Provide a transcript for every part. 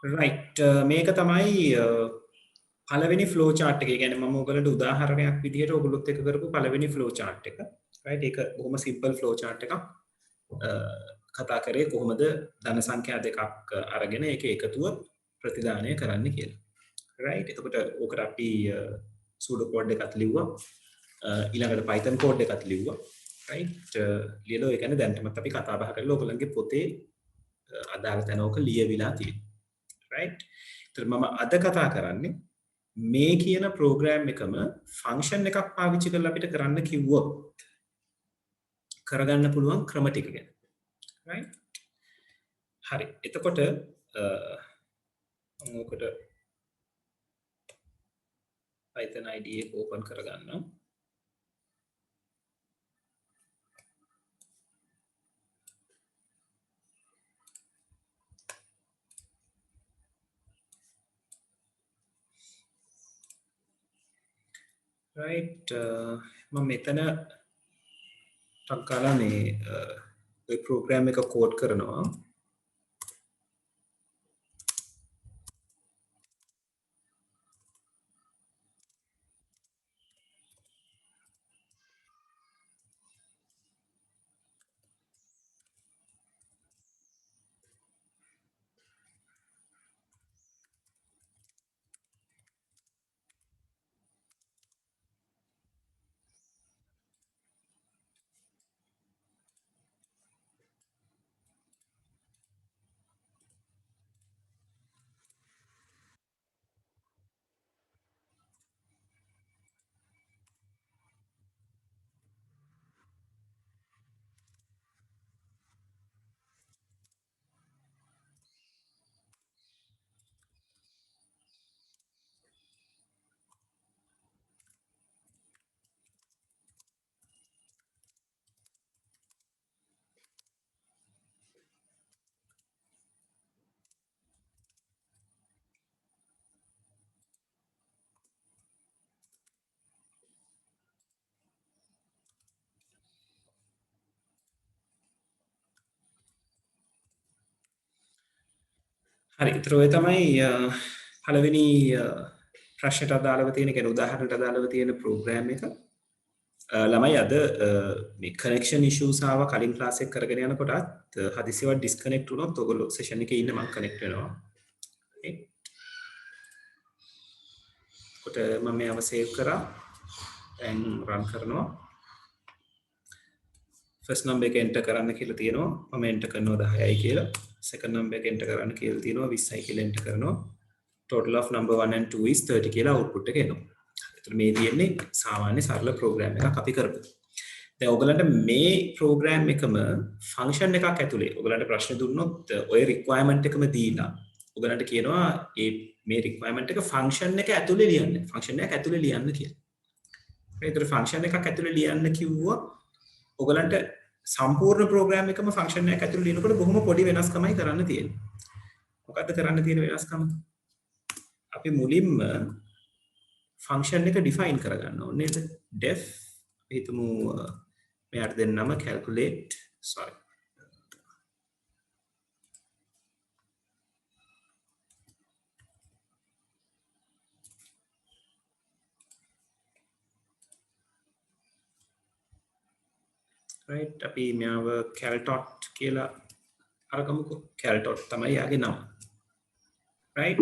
right මේක තමයි පළවෙනි flow chart එක. ඒ කියන්නේ මම ඔයගලට උදාහරණයක් විදිහට ඔයගොල්ලොත් එක්ක කරපු පළවෙනි flow chart එක. right ඒක බොහොම simple flow chart එකක්. කතා කරේ කොහොමද ධන සංඛ්‍යා දෙකක් අරගෙන ඒක එකතුව ප්‍රතිදානය කරන්න කියලා. right එතකොට ඕකට අපි pseudo code එකක් ලිව්වා. ඊළඟට Python code එකක් ලිව්වා. right ලියලා ඒ කියන්නේ දැන්ටමත් අපි කතා බහ කරලා ඔයගලන්ගේ පොතේ අදාළ තැන ඕක ලියවිලා තියෙනවා. right එතකොට මම අද කතා කරන්නේ මේ කියන ප්‍රෝග්‍රෑම් එකම ෆන්ක්ෂන් එකක් පාවිච්චි කරලා අපිට කරන්න කිව්වොත් කරගන්න පුළුවන් ක්‍රම ටික ගැන. right හරි එතකොට මම ඔකට Python IDE එක ඕපන් කරගන්නවා. right මම මෙතන ටක් ගාලා මේ ඔය ප්‍රෝග්‍රෑම් එක කෝඩ් කරනවා. හරි ඒතර ඔය තමයි පළවෙනි ප්‍රශ්නට අදාළව තියෙන කියන උදාහරණයට අදාළව තියෙන ප්‍රෝග්‍රෑම් එක. ළමයි අද මේ කනෙක්ෂන් ඉෂුස් ආවා කලින් ක්ලාස් එක කරගෙන යනකොටත් හදිසියවත් ඩිස්කනෙක්ට් වුණොත් ඔයගොල්ලෝ සෙෂන් එකේ ඉන්න මම කනෙක්ට් වෙනවා. කොට මම මේව සේව් කරා. දැන් රන් කරනවා. ෆස්ට් නම්බර් එක එන්ටර් කරන්න කියලා තියෙනවා. මම එන්ටර් කරනවා 10යි කියලා. සෙකන්ඩ් නම්බර් එක එන්ටර් කරන්න කියලා තියෙනවා 20යි කියලා එන්ටර් කරනවා. total of number 1 and 2 is 30 කියලා output එක එනවා. එතකොට මේ තියෙන්නේ සාමාන්‍ය සරල ප්‍රෝග්‍රෑම් එකක් අපි කරපු. දැන් ඔයගලන්ට මේ ප්‍රෝග්‍රෑම් එකම ෆන්ක්ෂන් එකක් ඇතුලේ ඔයගලන්ට ප්‍රශ්න දුන්නොත් ඔය රික්වයර්මන්ට් එකම දීලා ඔයගලන්ට කියනවා මේ රික්වයර්මන්ට් එක ෆන්ක්ෂන් එක ඇතුලේ ලියන්න. ෆන්ක්ෂන් එකක් ඇතුලේ ලියන්න කියලා. ඒතර ෆන්ක්ෂන් එකක් ඇතුලේ ලියන්න කිව්වොත් ඔයගලන්ට සම්පූර්ණ ප්‍රෝග්‍රෑම් එකම ෆන්ක්ෂන් එකක් ඇතුලේ ලියනකොට බොහොම පොඩි වෙනස්කමයි කරන්න තියෙන්නේ. මොකද්ද කරන්න තියෙන වෙනස්කම? අපි මුලින්ම ෆන්ක්ෂන් එක ඩිෆයින් කරගන්න ඕනේ නේද? def හිතමු මෙයාට දෙන්නම calculate sorry right අපි මෙයාව caltot කියලා අරගමුකෝ. caltot තමයි යාගේ නම. right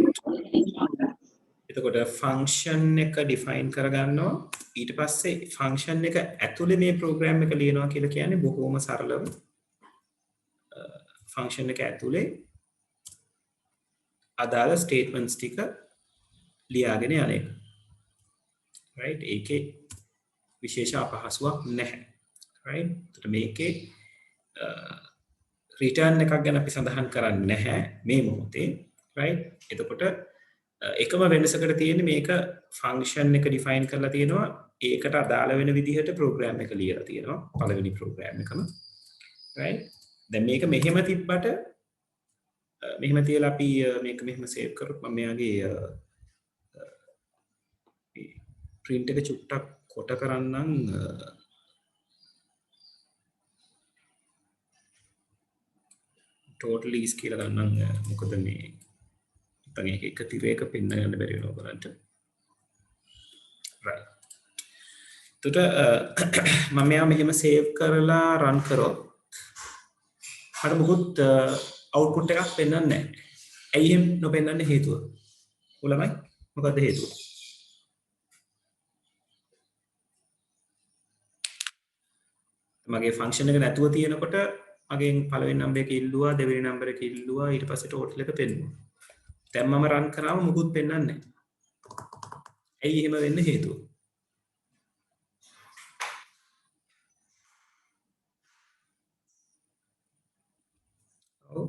එතකොට ෆන්ක්ෂන් එක ඩිෆයින් කරගන්නවා. ඊට පස්සේ ෆන්ක්ෂන් එක ඇතුලේ මේ ප්‍රෝග්‍රෑම් එක ලියනවා කියලා කියන්නේ බොහොම සරලව ෆන්ක්ෂන් එක ඇතුලේ අදාළ ස්ටේට්මන්ට්ස් ටික ලියාගෙන යන එක. right ඒකේ විශේෂ අපහසුයක් නැහැ. right එතකොට මේකේ රිටර්න් එකක් ගැන අපි සඳහන් කරන්නේ නැහැ මේ මොහොතේ. right එතකොට එකම වෙනසකට තියෙන්නේ මේක ෆන්ක්ෂන් එක ඩිෆයින් කරලා තියෙනවා. ඒකට අදාළ වෙන විදිහට ප්‍රෝග්‍රෑම් එක ලියලා තියෙනවා පළවෙනි ප්‍රෝග්‍රෑම් එකම. right දැන් මේක මෙහෙම තිබ්බට මෙහෙම තියලා අපි මේක මෙහෙම සේව් කරොත් මම මෙයාගේ print එක චුට්ටක් කොට කරන්නම්. total is කියලා ගන්නම්. මොකද මේ නැත්නම් ඒක එක තිරයක පෙන්න ගන්න බැරි වෙනවා ඔයගලන්ට. right. එතකොට මම මෙයා මෙහෙම සේව් කරලා රන් කරොත් මට මොකුත් අවුට්පුට් එකක් පෙන්වන්නේ නැහැ. ඇයි එහෙම නොපෙන්වන්නේ හේතුව? උලමයි මොකද්ද හේතුව? මගේ ෆන්ක්ෂන් එක නැතුව තියෙනකොට මගෙන් පළවෙනි නම්බර් එක ඉල්ලුවා දෙවෙනි නම්බර එක ඉල්ලුවා ඊට පස්සේ ටෝටල් එක පෙන්නුවා. දැන් මම රන් කරාම මොකුත් පෙන්වන්නේ නැහැ. ඇයි එහෙම වෙන්න හේතුව? ඔව්.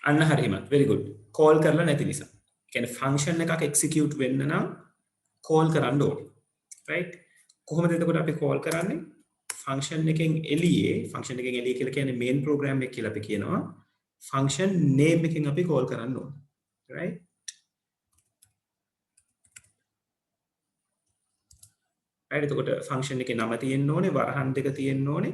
අන්න හරියම very good. කෝල් කරලා නැති නිසා. ඒ කියන්නේ ෆන්ක්ෂන් එකක් එක්සිකියුට් වෙන්න නම් කෝල් කරන්න ඕනේ. right? කොහොමද එතකොට අපි කෝල් කරන්නේ? ෆන්ක්ෂන් එකෙන් එළියේ ෆන්ක්ෂන් එකෙන් එළිය කියලා කියන්නේ මේන් ප්‍රෝග්‍රෑම් එක කියලා අපි කියනවා. ෆන්ක්ෂන් නේම් එකෙන් අපි කෝල් කරන්න ඕනේ. right? right එතකොට ෆන්ක්ෂන් එකේ නම තියෙන්න ඕනේ, වරහන් දෙක තියෙන්න ඕනේ.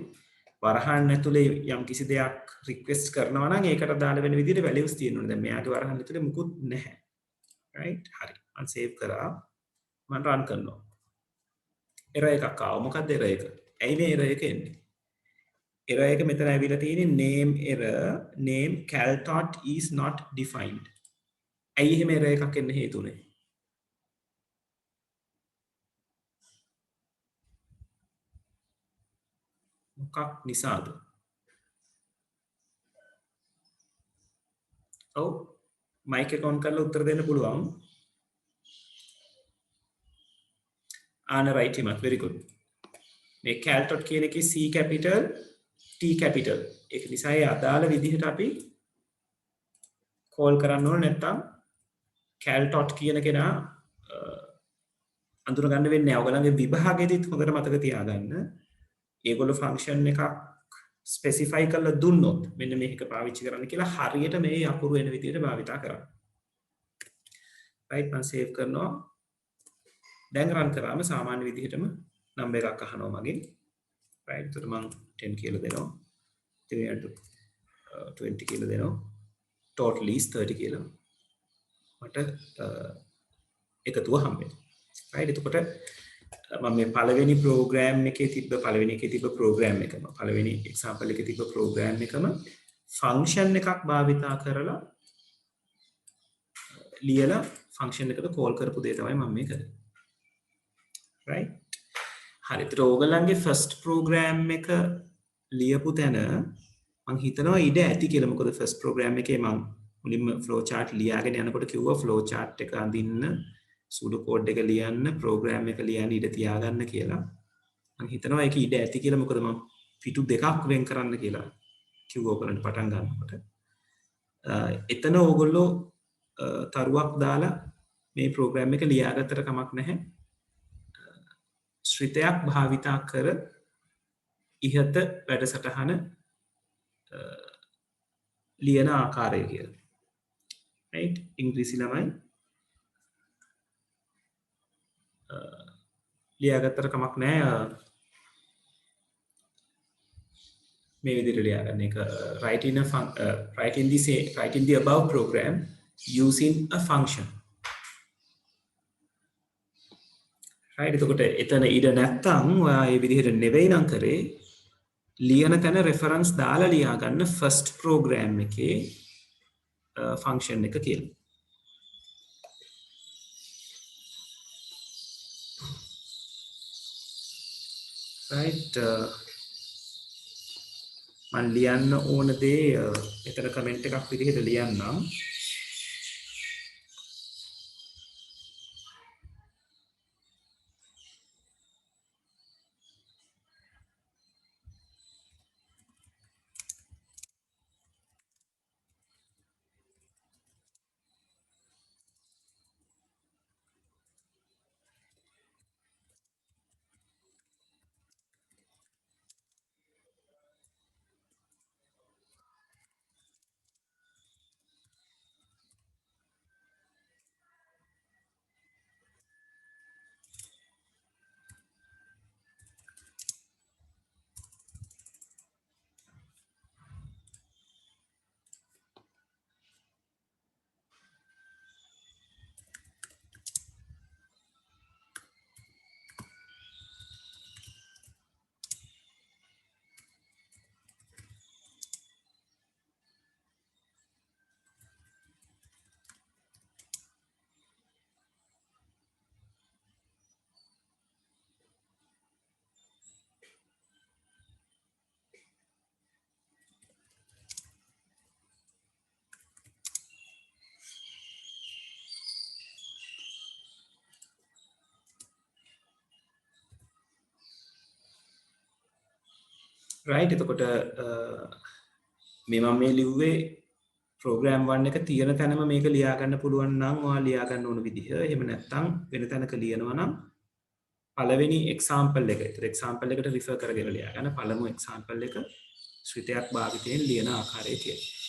වරහන් ඇතුලේ යම් කිසි දෙයක් රික්වෙස්ට් කරනවා නම් ඒකට දාලා වෙන විදිහට වැලියුස් තියෙන්න ඕනේ. දැන් මෙයාගේ වරහන් ඇතුලේ මුකුත් නැහැ. right? හරි. මම සේව් කරා. මම රන් කරනවා. එරර් එකක් ආවා. මොකක්ද එරර් එක? ඇයි මේ එරර් එක එන්නේ? එරර් එක මෙතන ඇවිල්ලා තියෙන්නේ name error, name caltot is not defined. ඇයි එහෙම එරර් එකක් එන්න හේතුනේ? මොකක් නිසාද? ඔව් මයික් එක ඔන් කරලා උත්තර දෙන්න පුළුවන්. ආන රයිට් හිමත් very good. මේ caltot කියන එකේ C capital T capital. ඒක නිසා ඒ අදාළ විදිහට අපි කෝල් කරන්න ඕනේ නැත්තම් caltot කියන කෙනා අඳුර ගන්න වෙන්නේ නැහැ. ඔයගලගේ විභාගෙදිත් හොඳට මතක තියාගන්න. ඒගොල්ලෝ ෆන්ක්ෂන් එකක් ස්පෙસિෆයි කරලා දුන්නොත් මෙන්න මේක පාවිච්චි කරන්න කියලා හරියට මේ අකුරු එන විදිහට භාවිතා කරන්න. right මම සේව් කරනවා. දැන් රන් කරාම සාමාන්‍ය විදිහටම නම්බර් එකක් අහනවා මගෙන්. right එතකොට මම 10 කියලා දෙනවා. ඉතින් 20 කියලා දෙනවා. total is 30 කියලා. මට එකතුව හම්බෙනවා. right එතකොට මම මේ පළවෙනි ප්‍රෝග්‍රෑම් එකේ තිබ්බ ප්‍රෝග්‍රෑම් එකම පළවෙනි එක්සැම්පල් එකේ තිබ්බ ප්‍රෝග්‍රෑම් එකම ෆන්ක්ෂන් එකක් භාවිතා කරලා ලියලා ෆන්ක්ෂන් එකට කෝල් කරපු දේ තමයි මම මේ කරේ. right හරි ඒතර ඕගලන්ගේ ෆස්ට් ප්‍රෝග්‍රෑම් එක ලියපු තැන මම හිතනවා ඉඩ ඇති කියලා. මොකද ෆස්ට් ප්‍රෝග්‍රෑම් එකේ මම මුලින්ම ෆ්ලෝ chart ලියාගෙන යනකොට කිව්වා ෆ්ලෝ chart එක අඳින්න සුඩු කෝඩ් එක ලියන්න ප්‍රෝග්‍රෑම් එක ලියන්න ඉඩ තියාගන්න කියලා. මම හිතනවා ඒක ඉඩ ඇති කියලා. මොකද මම පිටු දෙකක් වෙන් කරන්න කියලා කිව්වා ඔයගලන්ට පටන් ගන්නකොට. එතන ඕගොල්ලෝ තරුවක් දාලා මේ ප්‍රෝග්‍රෑම් එක ලියාගත්තට කමක් නැහැ. ශ්‍රිතයක් භාවිතා කර ඉහත වැඩසටහන ලියන ආකාරය කියලා. right ඉංග්‍රීසි ළමයි ලියාගත්තට කමක් නැහැ. මේ විදිහට ලියාගන්න එක write in the above program using a function. right එතකොට එතන ඉඩ නැත්තම් ඔයා මේ විදිහට නෙවෙයි නම් කරේ ලියන තැන රෙෆරන්ස් දාලා ලියා ගන්න ෆස්ට් ප්‍රෝග්‍රෑම් එකේ ෆන්ක්ෂන් එක කියලා. right මම ලියන්න ඕන දේ එතන කමෙන්ට් එකක් විදිහට ලියන්නම්. right එතකොට මේ මම මේ ලිව්වේ program 1 එක තියෙන තැනම මේක ලියා ගන්න පුළුවන් නම් ඔයා ලියා ගන්න ඕන විදිහ එහෙම නැත්නම් වෙන තැනක ලියනවා නම් පළවෙනි example එක. ඒතර example එකට refer කරගෙන ලියා ගන්න පළමු example එක ශ්‍රිතයක් භාවිතයෙන් ලියන ආකාරය කියලා.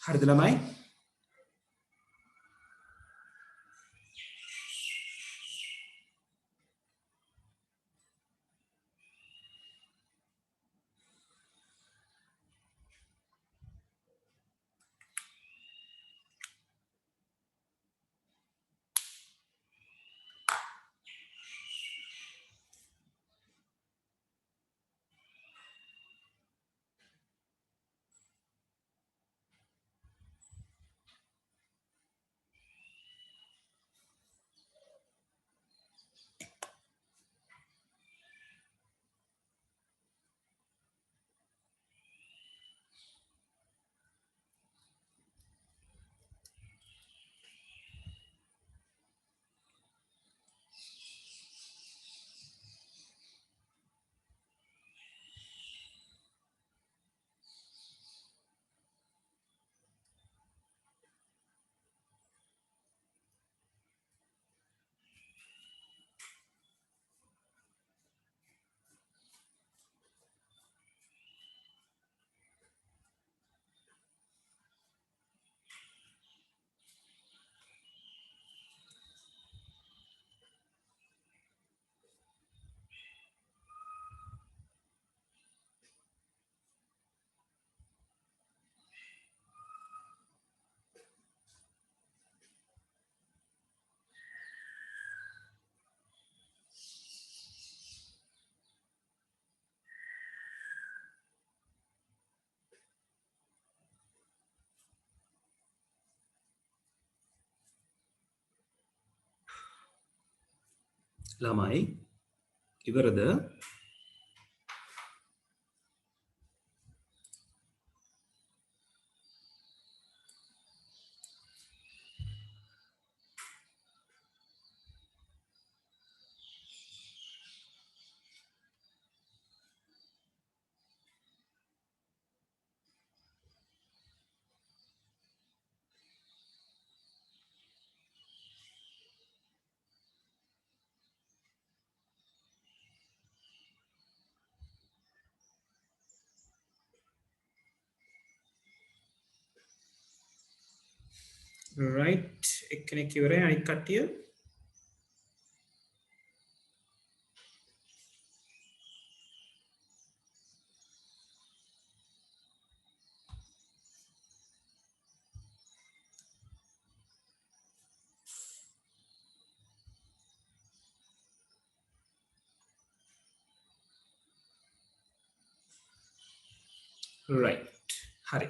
හරිද ළමයි? ළමයි ඉවරද? right එක්කෙනෙක් ඉවරයි අනිත් කට්ටිය right හරි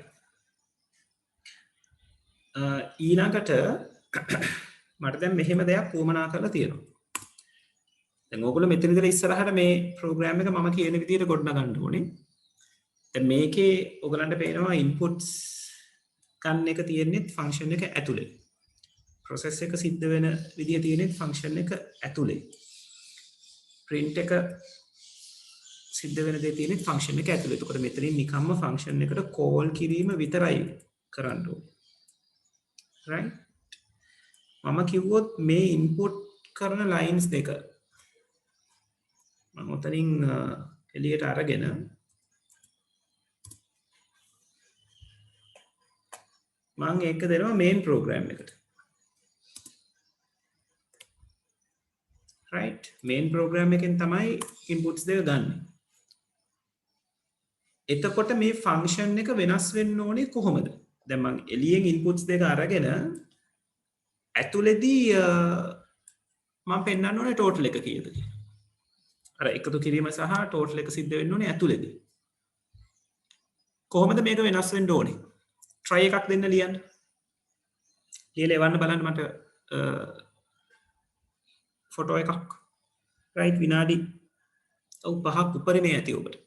ඊළඟට මට දැන් මෙහෙම දෙයක් වුමනා කරලා තියෙනවා දැන් ඕගොල්ලෝ මෙතන ඉඳලා ඉස්සරහට මේ ප්‍රෝග්‍රෑම් එක මම කියන විදිහට ගොඩනගන්න ඕනේ දැන් මේකේ ඔයගලන්ට පේනවා ඉන්පුට්ස් ගන්න එක තියෙන්නේ ෆන්ක්ෂන් එක ඇතුලේ process එක සිද්ධ වෙන විදිහ තියෙන්නේ ෆන්ක්ෂන් එක ඇතුලේ print එක සිද්ධ වෙන දේ තියෙන්නේ ෆන්ක්ෂන් එක ඇතුලේ එතකොට මෙතනින් නිකම්ම ෆන්ක්ෂන් එකට කෝල් කිරීම විතරයි කරන්න ඕනේ right මම කිව්වොත් මේ ඉන්පුට් කරන ලයින්ස් දෙක මම උතනින් එළියට අරගෙන මම ඒක දෙනවා මේන් ප්‍රෝග්‍රෑම් එකට right මේන් ප්‍රෝග්‍රෑම් එකෙන් තමයි ඉන්පුට්ස් දෙක ගන්න. එතකොට මේ ෆන්ක්ෂන් එක වෙනස් වෙන්න ඕනේ කොහොමද? දැන් මම එළියෙන් ඉන්පුට්ස් දෙක අරගෙන ඇතුළේදී මම පෙන්වන්න ඕනේ ටෝටල් එක කීයද කියලා. අර එකතු කිරීම සහ ටෝටල් එක සිද්ධ වෙන්න ඕනේ ඇතුළේදී. කොහොමද මේක වෙනස් වෙන්න ඕනේ? try එකක් දෙන්න ලියන්න. ලියලා එවන්න බලන්න මට ෆොටෝ එකක්. right විනාඩි 5ක් උඩරිමේ ඇති ඔබට.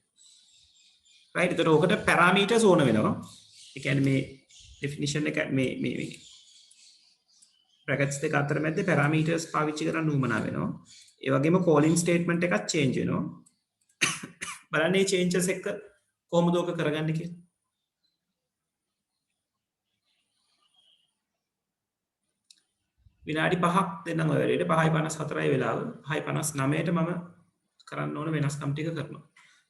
right එතකොට ඔකට පැරාමීටර්ස් ඕන වෙනවා. ඒ කියන්නේ මේ definition එක මේ brackets දෙක අතර මැද්දේ පැරාමීටර්ස් පාවිච්චි කරන්න උවමනා වෙනවා. ඒ වගේම calling statement එකක් change වෙනවා. බලන්න මේ changes එක කොහොමද ඔක කරගන්නේ කියලා. විනාඩි 5ක් දෙන්නම් ඔය වැඩේට 5:54යි වෙලාව. 5:59ට මම කරන්න ඕන වෙනස්කම් ටික කරනවා.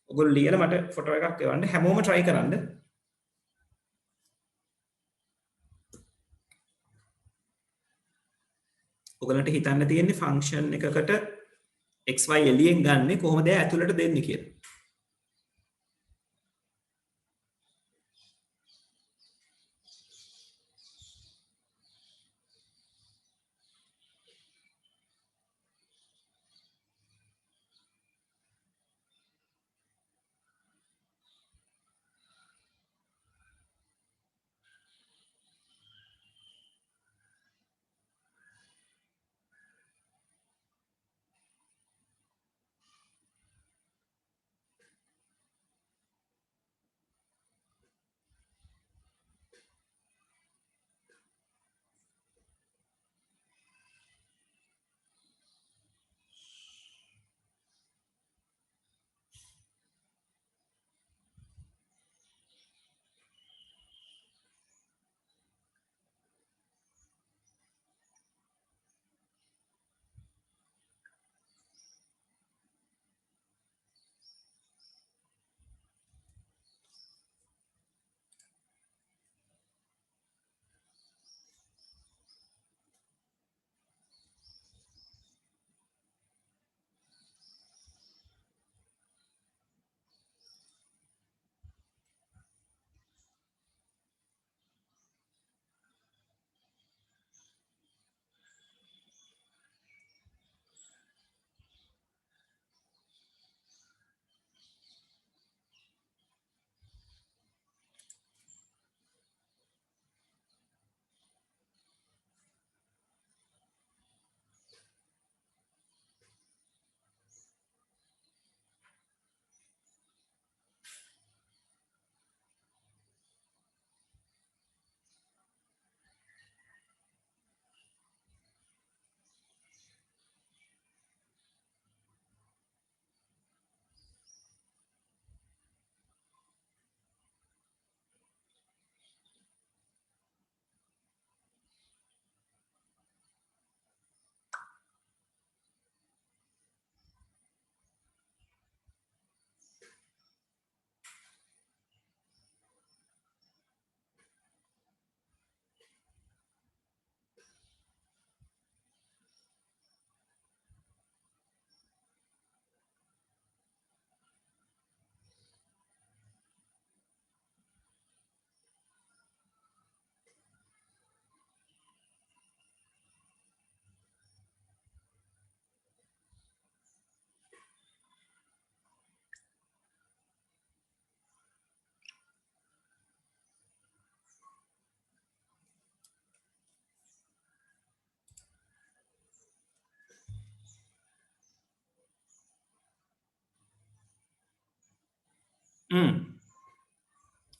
ඔයගොල්ලෝ ලියලා මට ෆොටෝ එකක් එවන්න හැමෝම try කරන්න. ඔයගලන්ට හිතන්න තියෙන්නේ ෆන්ක්ෂන් එකකට xy එළියෙන් ගන්නෙ කොහොමද ඇතුළට දෙන්නේ කියලා.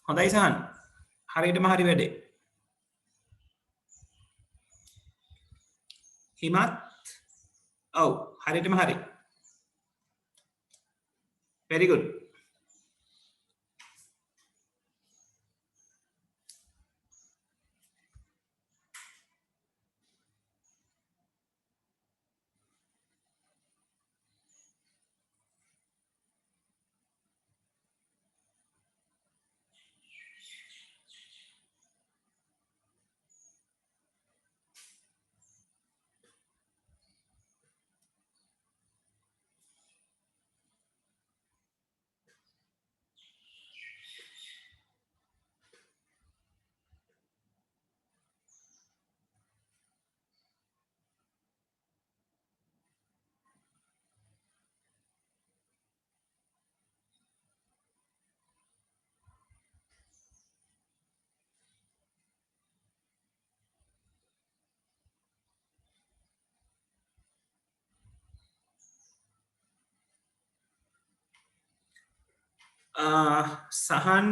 හොඳයි සහන්. හරියටම හරි වැඩේ. හිමත් ඔව් හරියටම හරි. very good. Sahan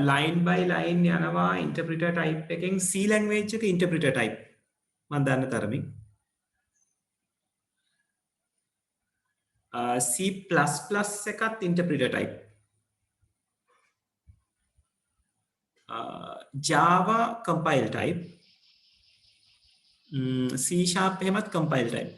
line by line යනවා interpreter type එකෙන් C language එක interpreter type මම දන්න තරමින් C++ එකත් interpreter type Java compile type C# එහෙමත් compile type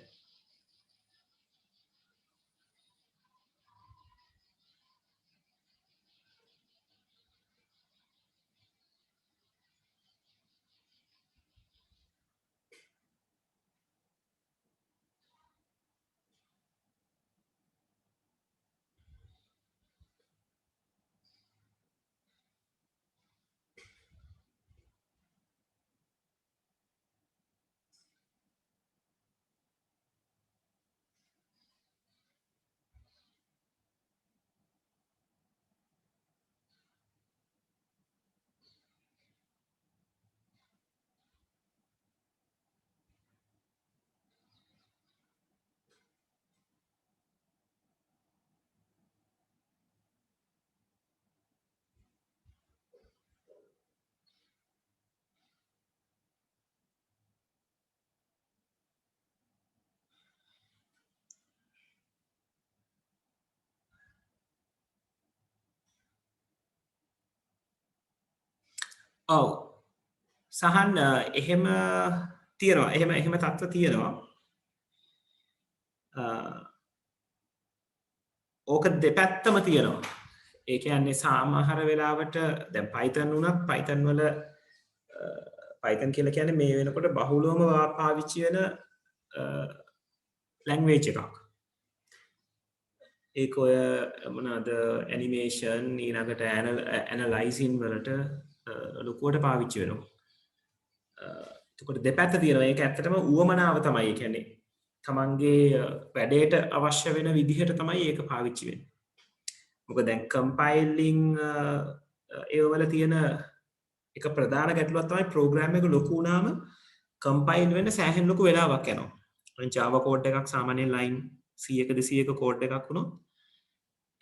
ඔව් සහන් එහෙම තියෙනවා එහෙම තත්ත්ව තියෙනවා ඕක දෙපැත්තම තියෙනවා ඒ කියන්නේ සමහර වෙලාවට දැන් Python උනත් Python වල Python කියලා කියන්නේ මේ වෙනකොට බහුලවම පාවිච්චි වෙන language එකක් ඒක ඔය මොනවාද animation ඊළඟට analyzing වලට ලොකුවට පාවිච්චි වෙනවා. එතකොට දෙපැත්ත තියෙනවා. ඒක ඇත්තටම උවමනාව තමයි. ඒ කියන්නේ තමන්ගේ වැඩේට අවශ්‍ය වෙන විදිහට තමයි ඒක පාවිච්චි වෙන්නේ. මොකද දැන් compiling ඒවල තියෙන එක ප්‍රධාන ගැටලුවක් තමයි program එක ලොකු වුණාම compile වෙන්න සෑහෙන ලොකු වෙලාවක් යනවා. දැන් Java code එකක් සාමාන්‍යයෙන් line 100ක 200ක code එකක් වුණොත්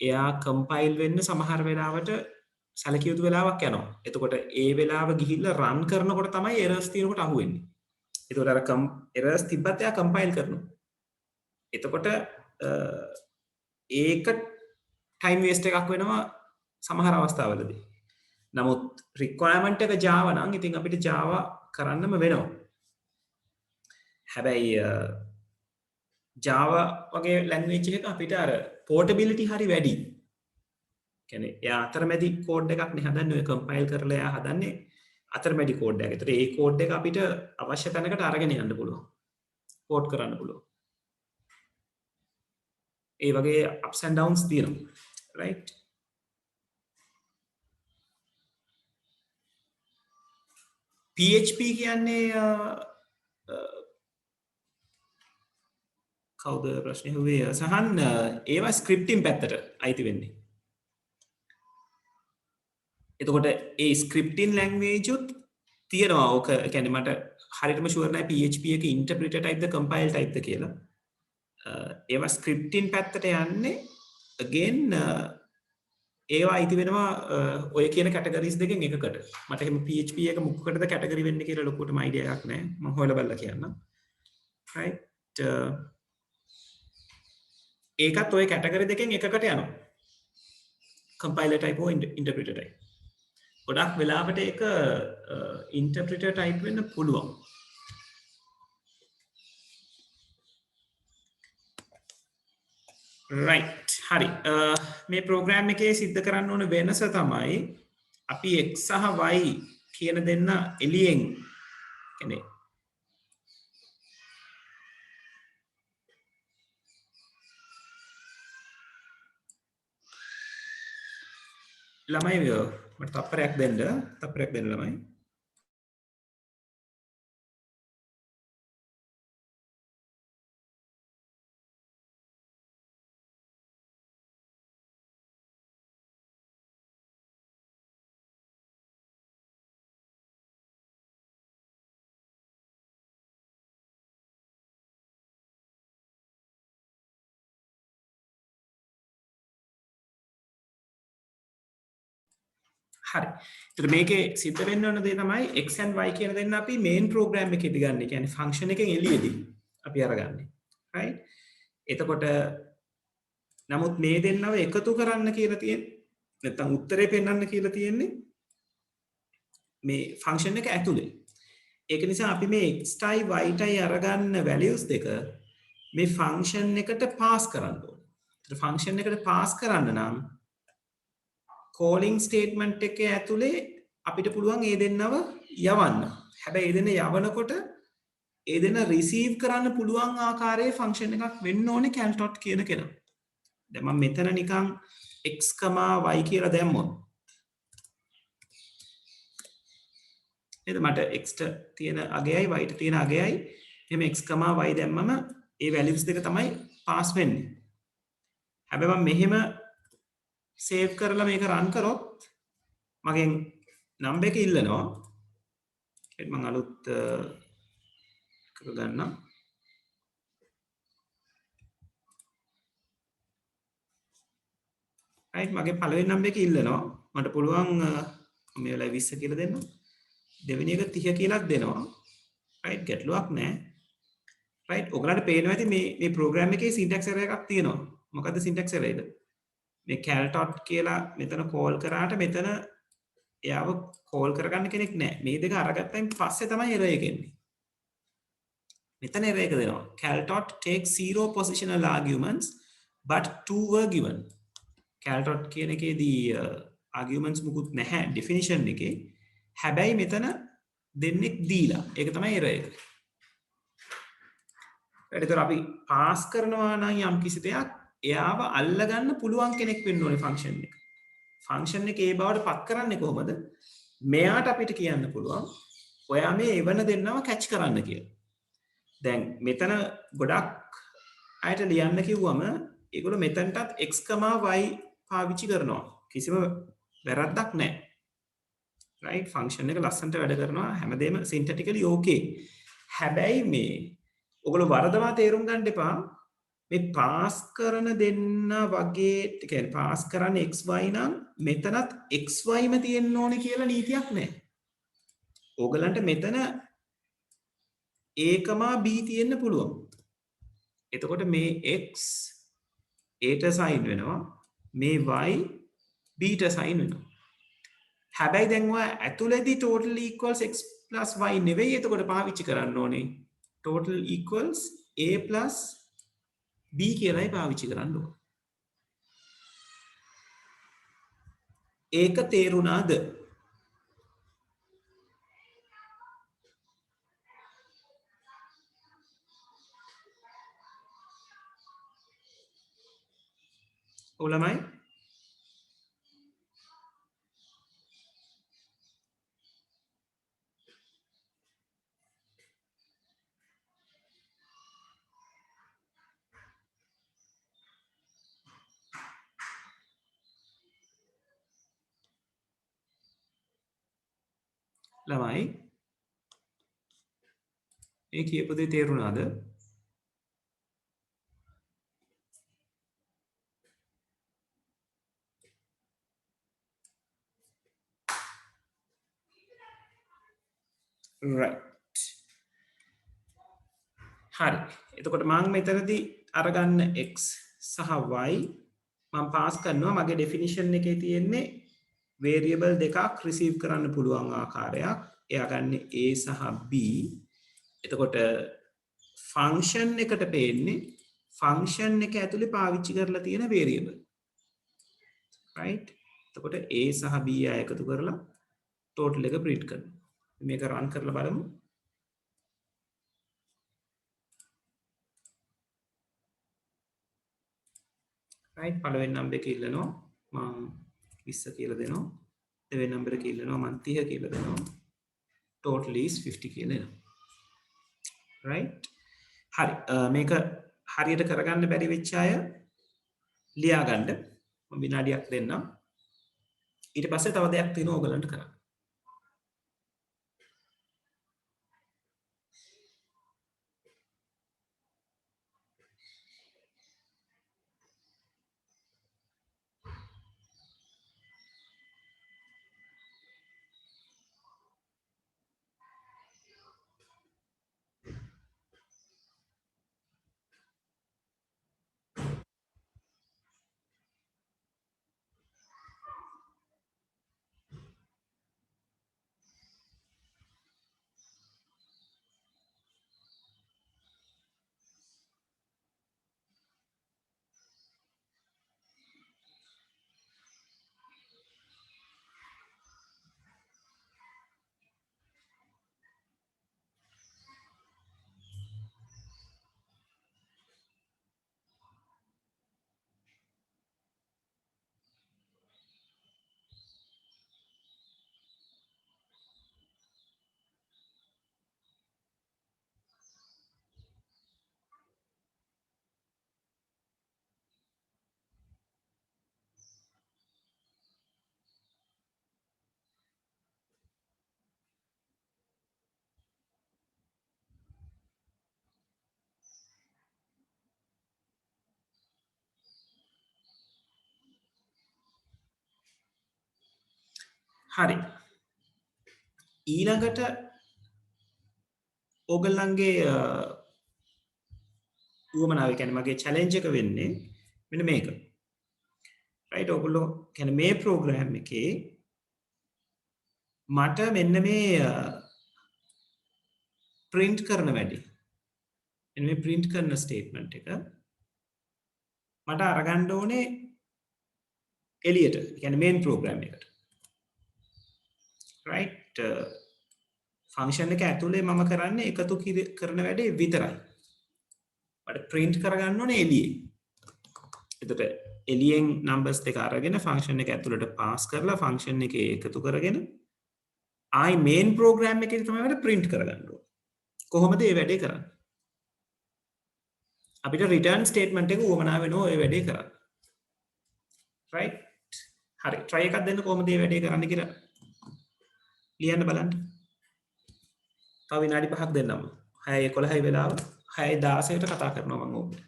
එයා compile වෙන්න සමහර වෙලාවට සැලකිය යුතු වෙලාවක් යනවා. එතකොට ඒ වෙලාව ගිහිල්ලා run කරනකොට තමයි errors තියෙනකොට අහුවෙන්නේ. එතකොට අර errors තිබ්බත් එයා compile කරනවා. එතකොට ඒක time waste එකක් වෙනවා සමහර අවස්ථාවලදී. නමුත් requirement එක Java නම් ඉතින් අපිට Java කරන්නම වෙනවා. හැබැයි Java වගේ language එකක අපිට අර portability හරි වැඩි. කියන්නේ එයා අතරමැදි කෝඩ් එකක් නේ හදන්නේ ඔය කම්පයිල් කරලා එයා හදන්නේ අතරමැදි කෝඩ් එකක්. ඒතර ඒ කෝඩ් එක අපිට අවශ්‍ය තැනකට අරගෙන යන්න පුළුවන්. පෝට් කරන්න පුළුවන්. ඒ වගේ ups and downs තියෙනවා. right? PHP කියන්නේ කවුද ප්‍රශ්නේ හුවේ සහන් ඒවා ස්ක්‍රිප්ටින් පැත්තට අයිති වෙන්නේ. එතකොට ඒ ස්ක්‍රිප්ටින් ලැන්ග්වේජ් උත් තියෙනවා. ඕක කියන්නේ මට හරියටම ෂුවර් නැහැ PHP එක ඉන්ටර්ප්‍රිටර් ටයිප්ද කම්පයිල් ටයිප්ද කියලා. ඒවා ස්ක්‍රිප්ටින් පැත්තට යන්නේ again ඒවා අයිති වෙනවා ඔය කියන කැටගරිස් දෙකෙන් එකකට. මට එහෙම PHP එක මොකකටද කැටගරි වෙන්නේ කියලා ලොකුටම අයිඩියා එකක් නැහැ. මම හොයලා බලලා කියන්නම්. right ඒකත් ඔය කැටගරි දෙකෙන් එකකට යනවා. compiler type or interpreter type. ගොඩක් වෙලාවට ඒක interpreter type වෙන්න පුළුවන්. right හරි මේ ප්‍රෝග්‍රෑම් එකේ සිද්ධ කරන්න ඕන වෙනස තමයි අපි x සහ y කියන දෙන්න එළියෙන් කියන්නේ ළමයි මට තප්පරයක් දෙන්න ළමයි හරි. ඒතර මේකේ සිද්ධ වෙන්න ඕන දේ තමයි x and y කියන දෙන්න අපි main program එකේදී ගන්න. ඒ කියන්නේ function එකෙන් එළියේදී අපි අරගන්නේ. right? එතකොට නමුත් මේ දෙන්නව එකතු කරන්න කියලා තියෙන්නේ නැත්නම් උත්තරේ පෙන්වන්න කියලා තියෙන්නේ මේ function එක ඇතුලේ. ඒක නිසා අපි මේ x y අරගන්න values දෙක මේ function එකට pass කරන්න ඕනේ. ඒතර function එකට pass කරන්න නම් calling statement එකේ ඇතුලේ අපිට පුළුවන් ඒ දෙන්නව යවන්න. හැබැයි ඒ දෙන්න යවනකොට ඒ දෙන්න receive කරන්න පුළුවන් ආකාරයේ function එකක් වෙන්න ඕනේ caltot කියන කෙනා. දැන් මම මෙතන නිකන් x, y කියලා දැම්මොත් එතන මට x ට තියෙන අගයයි y ට තියෙන අගයයි එහෙම x, y දැම්මම ඒ values දෙක තමයි pass වෙන්නේ. හැබැයි මම මෙහෙම සේව් කරලා මේක රන් කරොත් මගෙන් නම්බර් එක ඉල්ලනවා. ඒත් මම අලුත් කරගන්නම්. right මගේ පළවෙනි නම්බර් එක ඉල්ලනවා. මට පුළුවන් මේ වෙලාවේ 20 කියලා දෙන්න. දෙවෙනි එක 30 කියලාත් දෙනවා. right ගැටලුවක් නැහැ. right ඔයගලන්ට පේනවා ඇති මේ ප්‍රෝග්‍රෑම් එකේ syntax error එකක් තියෙනවා. මොකද්ද syntax error එක? මේ caltot කියලා මෙතන කෝල් කරාට මෙතන එයාව කෝල් කරගන්න කෙනෙක් නැහැ. මේ දෙක අරගත්තයින් පස්සේ තමයි error එක එන්නේ. මෙතන error එක දෙනවා. caltot takes 0 positional arguments but 2 were given. caltot කියන එකේදී arguments මුකුත් නැහැ definition එකේ. හැබැයි මෙතන දෙන්නෙක් දීලා. ඒක තමයි error එක. ඒතර අපි පාස් කරනවා නම් යම් කිසි දෙයක් එයාව අල්ලගන්න පුළුවන් කෙනෙක් වෙන්න ඕනේ ෆන්ක්ෂන් එක. ෆන්ක්ෂන් එක ඒ බවට පත් කරන්නේ කොහොමද? මෙයාට අපිට කියන්න පුළුවන් ඔයා මේ එවන දෙන්නව කැච් කරන්න කියලා. දැන් මෙතන ගොඩක් අයට ලියන්න කිව්වම ඒගොල්ලෝ මෙතනටත් x, y පාවිච්චි කරනවා. කිසිම වැරද්දක් නැහැ. right ෆන්ක්ෂන් එක ලස්සනට වැඩ කරනවා. හැමදේම synthetically okay. හැබැයි මේ ඔයගොල්ලෝ වරදවා තේරුම් ගන්න එපා. මේ පාස් කරන දෙන්න වගේ කියන්නේ පාස් කරන්නේ xy නම් මෙතනත් xyම තියෙන්න ඕනේ කියලා නීතියක් නැහැ. ඕගලන්ට මෙතන a, b තියෙන්න පුළුවන්. එතකොට මේ x a ට assign වෙනවා. මේ y b ට assign වෙනවා. හැබැයි දැන් ඔය ඇතුළේදී total equals x plus y නෙවෙයි එතකොට පාවිච්චි කරන්න ඕනේ. total equals a plus b කියලායි පාවිච්චි කරන්න ඕන. ඒක තේරුණාද? ඔලමයි ළමයි ඒ කියපු දේ තේරුණාද? right. හරි. එතකොට මම මෙතනදී අරගන්න x සහ y මම පාස් කරනවා මගේ ඩෙෆිනිෂන් එකේ තියෙන්නේ වේරියබල් දෙකක් රිසීව් කරන්න පුළුවන් ආකාරයක්. එයා ගන්න a සහ b. එතකොට ෆන්ක්ෂන් එකට පේන්නේ ෆන්ක්ෂන් එක ඇතුලේ පාවිච්චි කරලා තියෙන වේරියබල්. right. එතකොට a සහ b එකතු කරලා ටෝටල් එක print කරනවා. මේක run කරලා බලමු. right. පළවෙනි නම්බර් එක ඉල්ලනවා මම 20 කියලා දෙනවා. දෙවෙනි නම්බර් එක ඉල්ලනවා මම 30 කියලා දෙනවා. total is 50 කියලා එනවා. right. හරි. මේක හරියට කරගන්න බැරි වෙච්ච අය ලියා ගන්න. මම විනාඩියක් දෙන්නම්. ඊට පස්සේ තව දෙයක් තියෙනවා ඔයගලන්ට කරන්න. හරි. ඊළඟට ඕගොල්ලන්ගේ උවමනාව කියන්නේ මගේ චැලෙන්ජ් එක වෙන්නේ මෙන්න මේක. right. ඕගොල්ලෝ කියන්නේ මේ ප්‍රෝග්‍රෑම් එකේ මට මෙන්න මේ print කරන වැඩි. මෙන්න මේ print කරන statement එක මට අරගන්න ඕනේ එළියට. කියන්නේ main program එකට. right. ෆන්ක්ෂන් එක ඇතුලේ මම කරන්නේ එකතු කරන වැඩේ විතරයි. මට print කරගන්න ඕනේ එළියේ. එතකොට එළියෙන් numbers දෙක අරගෙන ෆන්ක්ෂන් එක ඇතුලට pass කරලා ෆන්ක්ෂන් එකේ එකතු කරගෙන ආයි main program එකේ තමයි මට print කරගන්න ඕනේ. කොහොමද මේ වැඩේ කරන්නේ? අපිට return statement එක උවමනා වෙනවා ඔය වැඩේ කරන්න. right. හරි. try එකක් දෙන්න කොහොමද මේ වැඩේ කරන්න කියලා ලියන්න බලන්න. තව විනාඩි 5ක් දෙන්නම්. 6:11යි වෙලාව. 6:16ට කතා කරනවා මම ඕකට.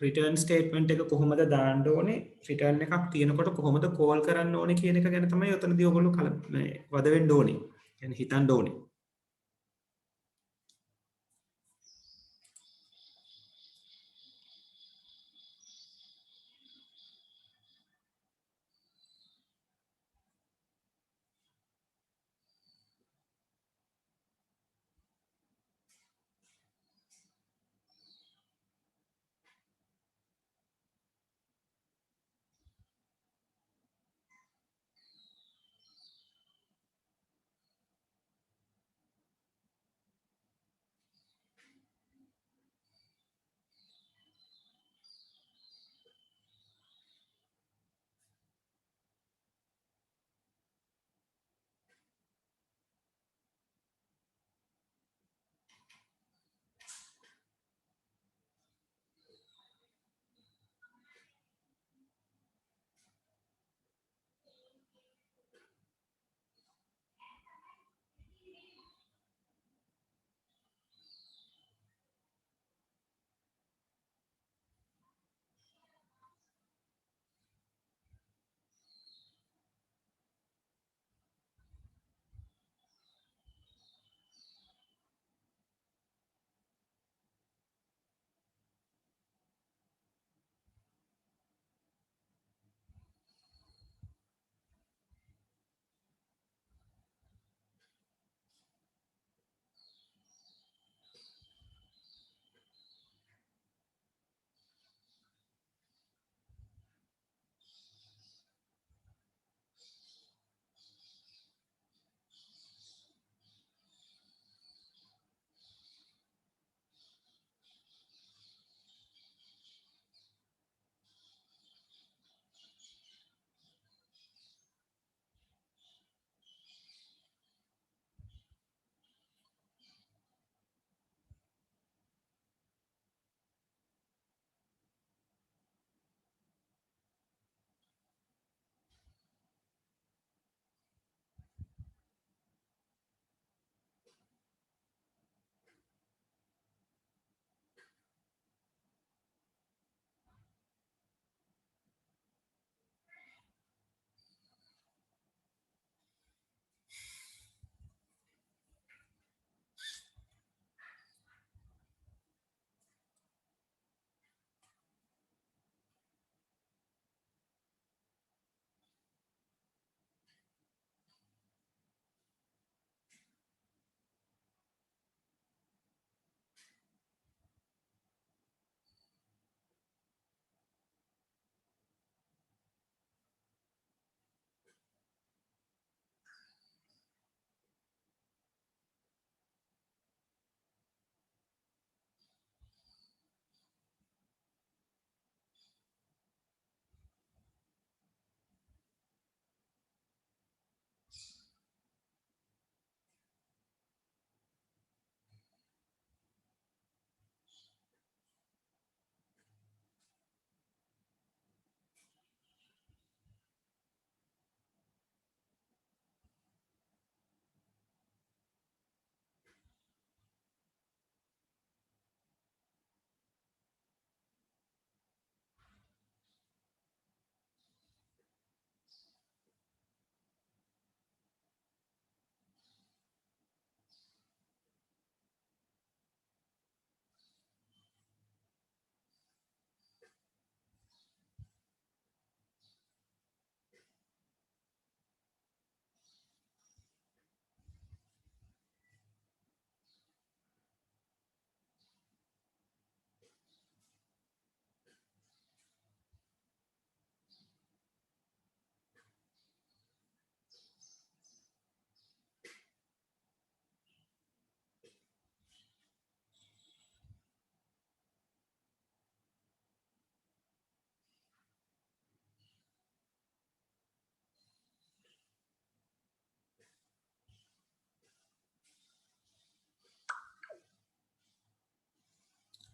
රිටර්න් ස්ටේට්මන්ට් එක කොහොමද දාන්න ඕනේ රිටර්න් එකක් තියෙනකොට කොහොමද කෝල් කරන්න ඕනේ කියන එක ගැන තමයි ඔතනදී ඔයගොල්ලෝ වද වෙන්න ඕනේ. يعني හිතන්න ඕනේ.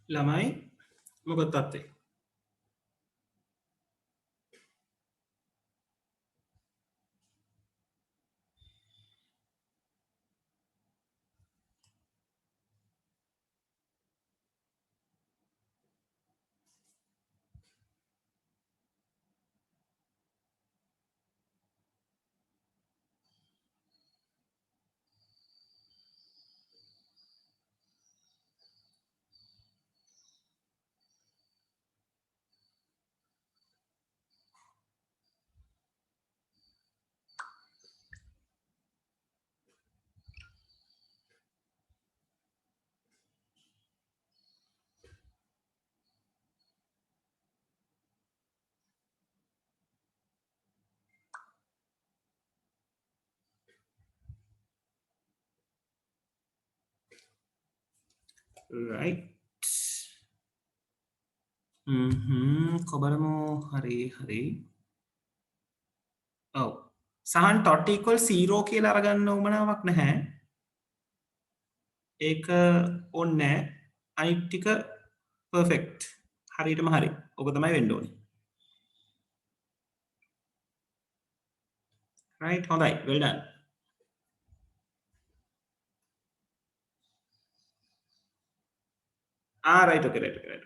ළමයි මොකද තත්ත්වය? right. කොබලමු හරි ඔව් සහන් ටොට් equal 0 කියලා අරගන්න උවමනාවක් නැහැ ඒක ඕනේ අනිත් ටික perfect හරියටම හරි ඔක තමයි වෙන්න ඕනේ right හොඳයි well done right okay right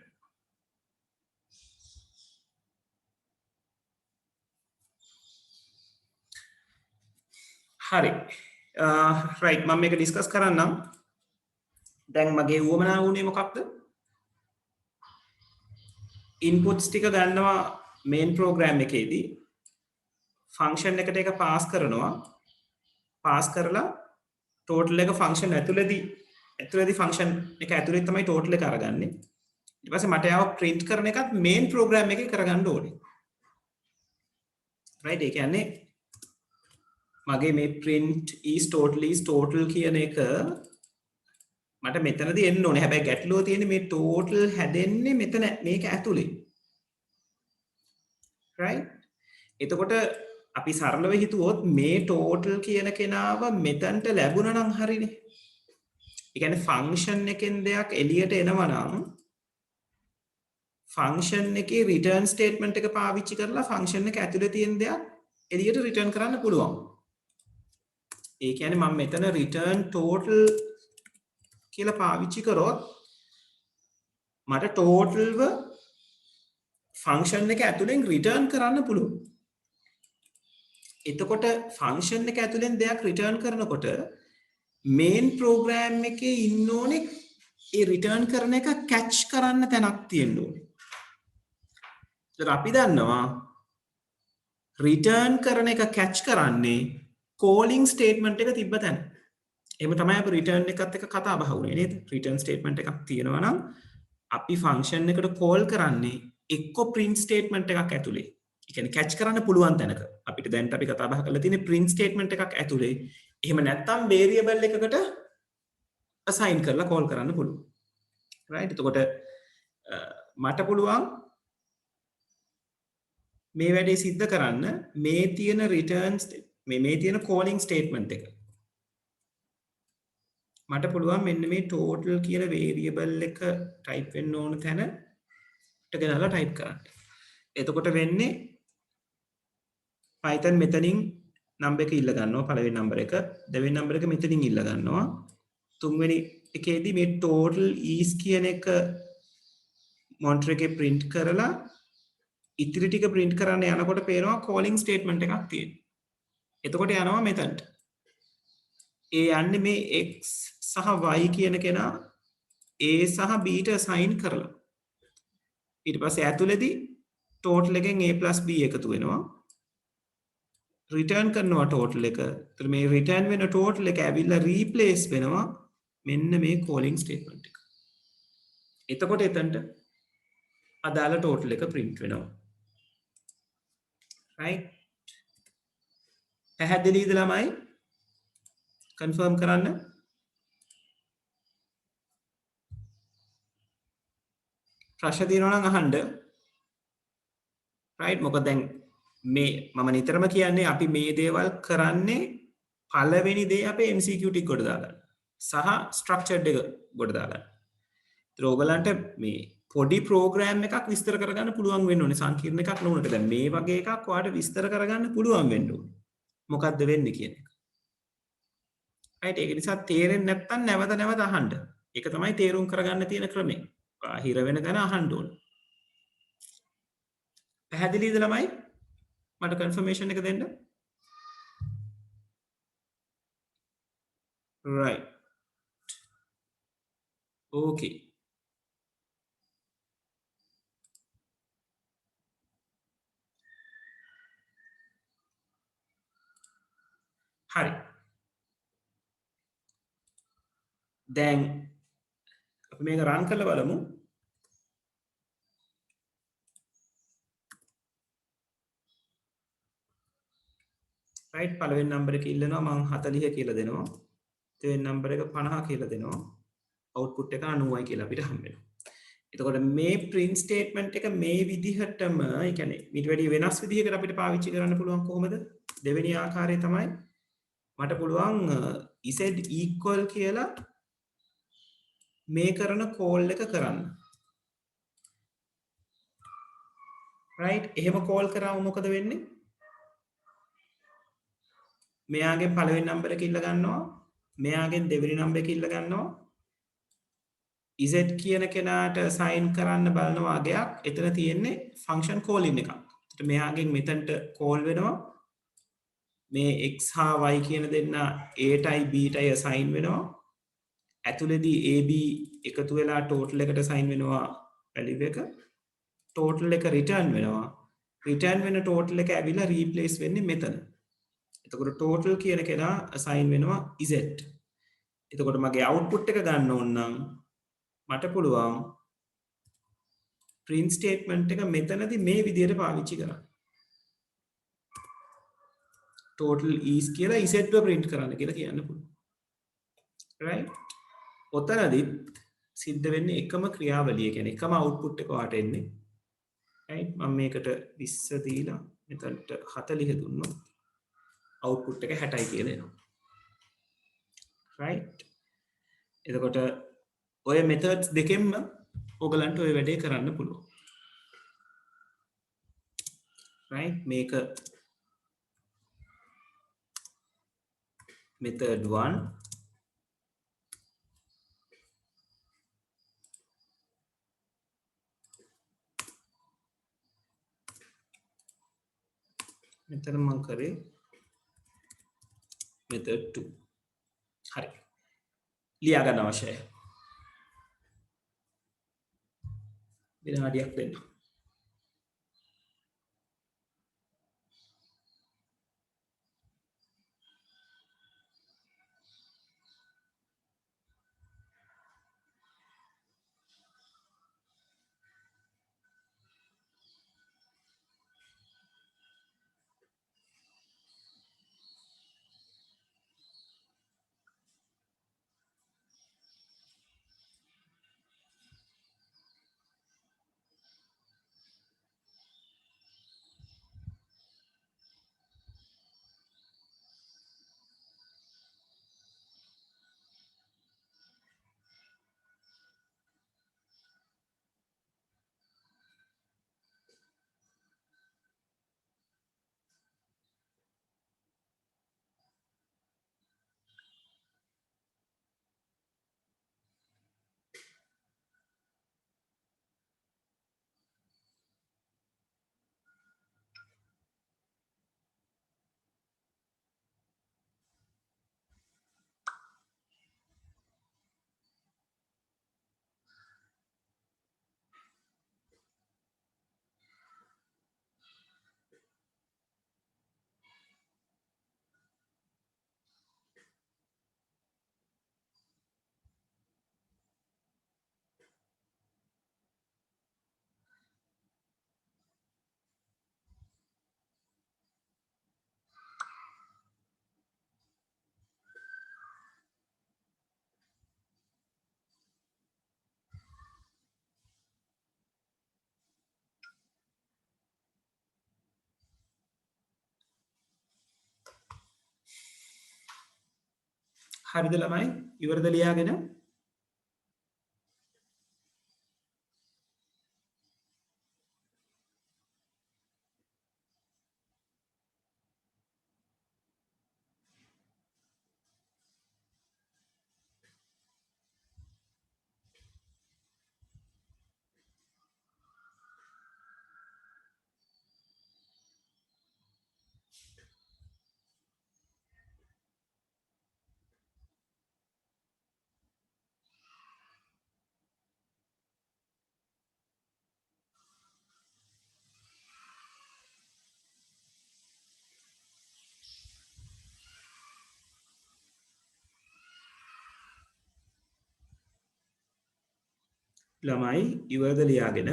හරි right මම මේක ඩිස්කස් කරන්නම් දැන් මගේ උවමනා වුණේ මොකක්ද ඉන්පුට්ස් ටික ගන්නවා මේන් ප්‍රෝග්‍රෑම් එකේදී ෆන්ක්ෂන් එකට එක පාස් කරනවා පාස් කරලා ටෝටල් එක ෆන්ක්ෂන් ඇතුළේදී ෆන්ක්ෂන් එක ඇතුළේ තමයි ටෝටල් එක අරගන්නේ ඊට පස්සේ මට යාව print කරන එකත් මේන් ප්‍රෝග්‍රෑම් එකේ කරගන්න ඕනේ right ඒ කියන්නේ මගේ මේ print is total කියන එක මට මෙතනදී එන්න ඕනේ. හැබැයි ගැටලුව තියෙන්නේ මේ total හැදෙන්නේ මෙතන මේක ඇතුලේ. right? එතකොට අපි සරලව හිතුවොත් මේ total කියන කෙනාව මෙතනට ලැබුණා නම් හරිනේ. ඒ කියන්නේ function එකෙන් දෙයක් එළියට එනවා නම් function එකේ return statement එක පාවිච්චි කරලා function එක ඇතුලේ තියෙන දෙයක් එළියට return කරන්න පුළුවන්. ඒ කියන්නේ මම මෙතන return total කියලා පාවිච්චි කරොත් මට ටෝටල්ව ෆන්ක්ෂන් එක ඇතුලෙන් රිටර්න් කරන්න පුළුවන්. එතකොට ෆන්ක්ෂන් එක ඇතුලෙන් දෙයක් රිටර්න් කරනකොට මේන් ප්‍රෝග්‍රෑම් එකේ ඉන්න ඕනේ ඒ රිටර්න් කරන එක කැච් කරන්න තැනක් තියෙන්න ඕනේ. ඒත් අපි දන්නවා රිටර්න් කරන එක කැච් කරන්නේ කෝලිං ස්ටේට්මන්ට් එක තිබ්බ තැන. එහෙම තමයි අපි රිටර්න් එකත් එක්ක කතා බහ වුනේ නේද? රිටර්න් ස්ටේට්මන්ට් එකක් තියෙනවා නම් අපි ෆන්ක්ෂන් එකට කෝල් කරන්නේ එක්ක print statement එකක් ඇතුලේ. ඒ කියන්නේ catch කරන්න පුළුවන් තැනක. අපිට දැන් අපි කතා බහ කරලා තියෙන්නේ print statement එකක් ඇතුලේ. එහෙම නැත්නම් variable එකකට assign කරලා කෝල් කරන්න පුළුවන්. right? එතකොට මට පුළුවන් මේ වැඩේ සිද්ධ කරන්න මේ තියෙන return මේ තියෙන calling statement එක. මට පුළුවන් මෙන්න මේ total කියන variable එක type වෙන්න ඕන තැනට ගෙනල්ලා type කරන්න. එතකොට වෙන්නේ Python මෙතනින් number එක ඉල්ල ගන්නවා පළවෙනි number එක, දෙවෙනි number එක මෙතනින් ඉල්ල ගන්නවා. තුන්වෙනි එකේදී මේ total is කියන එක monitor එකේ print කරලා ඉතිරි ටික print කරන්න යනකොට පේනවා calling statement එකක් තියෙනවා. එතකොට යනවා මෙතනට. ඒ යන්නේ මේ x සහ y කියන කෙනා a සහ b ට assign කරලා. ඊට පස්සේ ඇතුළේදී total එකෙන් a + b එකතු වෙනවා. return කරනවා total එක. ඒතර මේ return වෙන total එක ඇවිල්ලා replace වෙනවා මෙන්න මේ calling statement එක. එතකොට එතනට අදාළ total එක print වෙනවා. right? පැහැදිලිද ළමයි? confirm කරන්න. ප්‍රශ්න තියෙනවා නම් අහන්න. right? මොකද දැන් මේ මම නිතරම කියන්නේ අපි මේ දේවල් කරන්නේ පළවෙනි දේ අපේ MCQ ටික කොට දාගන්න. සහ structured එක කොට දාගන්න. ඒතර ඔයගලන්ට මේ පොඩි ප්‍රෝග්‍රෑම් එකක් විස්තර කරගන්න පුළුවන් වෙන්න ඕනේ. සංකීර්ණ එකක් නෙවෙයි. දැන් මේ වගේ එකක් ඔයාලට විස්තර කරගන්න පුළුවන් වෙන්න ඕනේ. මොකද්ද වෙන්නේ කියන එක. right? ඒක නිසා තේරෙන්නේ නැත්නම් නැවත අහන්න. ඒක තමයි තේරුම් කරගන්න තියෙන ක්‍රමය. හිර වෙන තැන අහන්න ඕනේ. පැහැදිලිද ළමයි? මට confirmation එක දෙන්න. right. okay. හරි. දැන් අපි මේක run කරලා බලමු. right පළවෙනි නම්බර එක ඉල්ලනවා මම 40 කියලා දෙනවා. දෙවෙනි නම්බර එක 50 කියලා දෙනවා. output එක 90යි කියලා අපිට හම්බ වෙනවා. එතකොට මේ print statement එක මේ විදිහටම ඒ කියන්නේ ඊට වැඩිය වෙනස් විදිහකට අපිට පාවිච්චි කරන්න පුළුවන් කොහොමද? දෙවෙනි ආකාරය තමයි මට පුළුවන් z equal කියලා මේ කරන කෝල් එක කරන්න. right එහෙම කෝල් කරාම මොකද වෙන්නේ? මෙයාගෙන් පළවෙනි නම්බර එක ඉල්ල ගන්නවා. මෙයාගෙන් දෙවෙනි නම්බර එක ඉල්ල ගන්නවා. z කියන කෙනාට assign කරන්න බලන වගේක් එතන තියෙන්නේ function calling එකක්. ඒත් මෙයාගෙන් මෙතනට call වෙනවා. මේ x හා y කියන දෙන්න a tie b tie assign වෙනවා. ඇතුළේදී ab එකතු වෙලා total එකට assign වෙනවා value එක. total එක return වෙනවා. return වෙන total එක ඇවිල්ලා replace වෙන්නේ මෙතන. එතකොට total කියන කෙනා assign වෙනවා z. එතකොට මගේ output එක ගන්න ඕන නම් මට පුළුවන් print statement එක මෙතනදී මේ විදිහට පාවිච්චි කරන්න. total is කියලා z ව print කරන්න කියලා කියන්න පුළුවන්. right? ඔතනදිත් සිද්ධ වෙන්නේ එකම ක්‍රියාවලිය කියන්නේ එකම output එක වාට එන්නේ. right? මම මේකට 20 දීලා මෙතනට 40 දුන්නොත් output එක 60යි කියලා එනවා. right? එතකොට ඔය methods දෙකෙන්ම ඔයගලන්ට ඔය වැඩේ කරන්න පුළුවන්. right? මේක method 1 මෙතන මම කරේ method 2 හරි ලියා ගන්න අවශ්‍යයි විනාඩියක් දෙන්න හරිද ළමයි ඉවරද ලියාගෙන ළමයි ඉවරද ලියාගෙන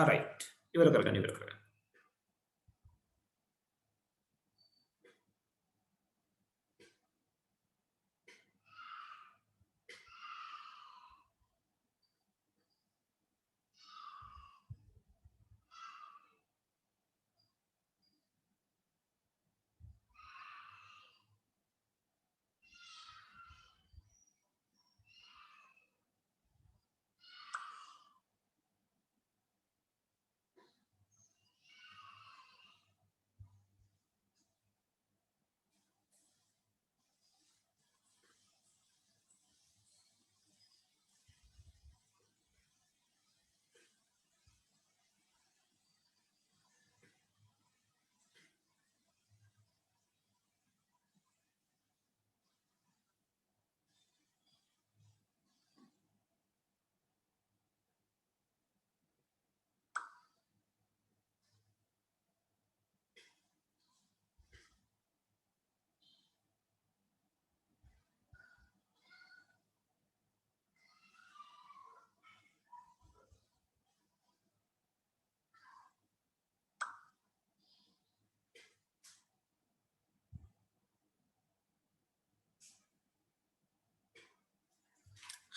right. ඉවර කරගන්න.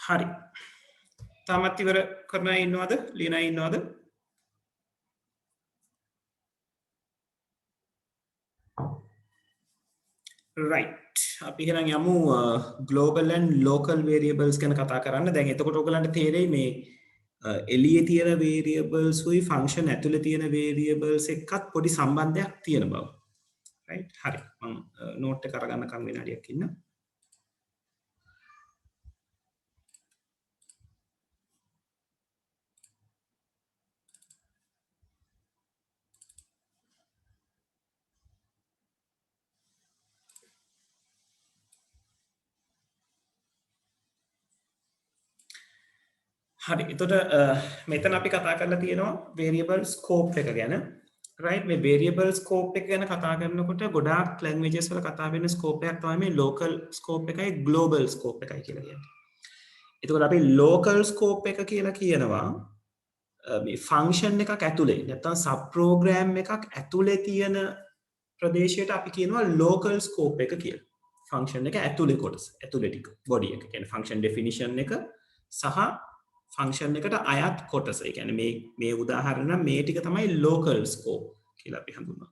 හරි. තාමත් ඉවර කරන අය ඉන්නවද? ලියන අය ඉන්නවද? right. අපි එහෙනම් යමු global and local variables ගැන කතා කරන්න. දැන් එතකොට ඔයගලන්ට තේරෙයි මේ එළියේ තියෙන variables උයි function ඇතුලේ තියෙන variables එක්කත් පොඩි සම්බන්ධයක් තියෙන බව. right. හරි. මම note එක අරගන්නකම් විනාඩියක් ඉන්න. හරි. එතකොට මෙතන අපි කතා කරලා තියෙනවා variable scope එක ගැන. right. මේ variable scope එක ගැන කතා කරනකොට ගොඩාක් languages වල කතා වෙන scope එකක් තමයි මේ local scope එකයි global scope එකයි කියලා කියන්නේ. එතකොට අපි local scope එක කියලා කියනවා මේ function එකක් ඇතුලේ නැත්නම් sub program එකක් ඇතුලේ තියෙන ප්‍රදේශයට අපි කියනවා local scope එක කියලා. function එක ඇතුලේ කොටස, ඇතුලේ ටික, body එක. කියන්නේ function definition එක සහ function එකට අයත් කොටස. ඒ කියන්නේ මේ උදාහරණ නම් මේ ටික තමයි local scope කියලා අපි හඳුන්වනවා.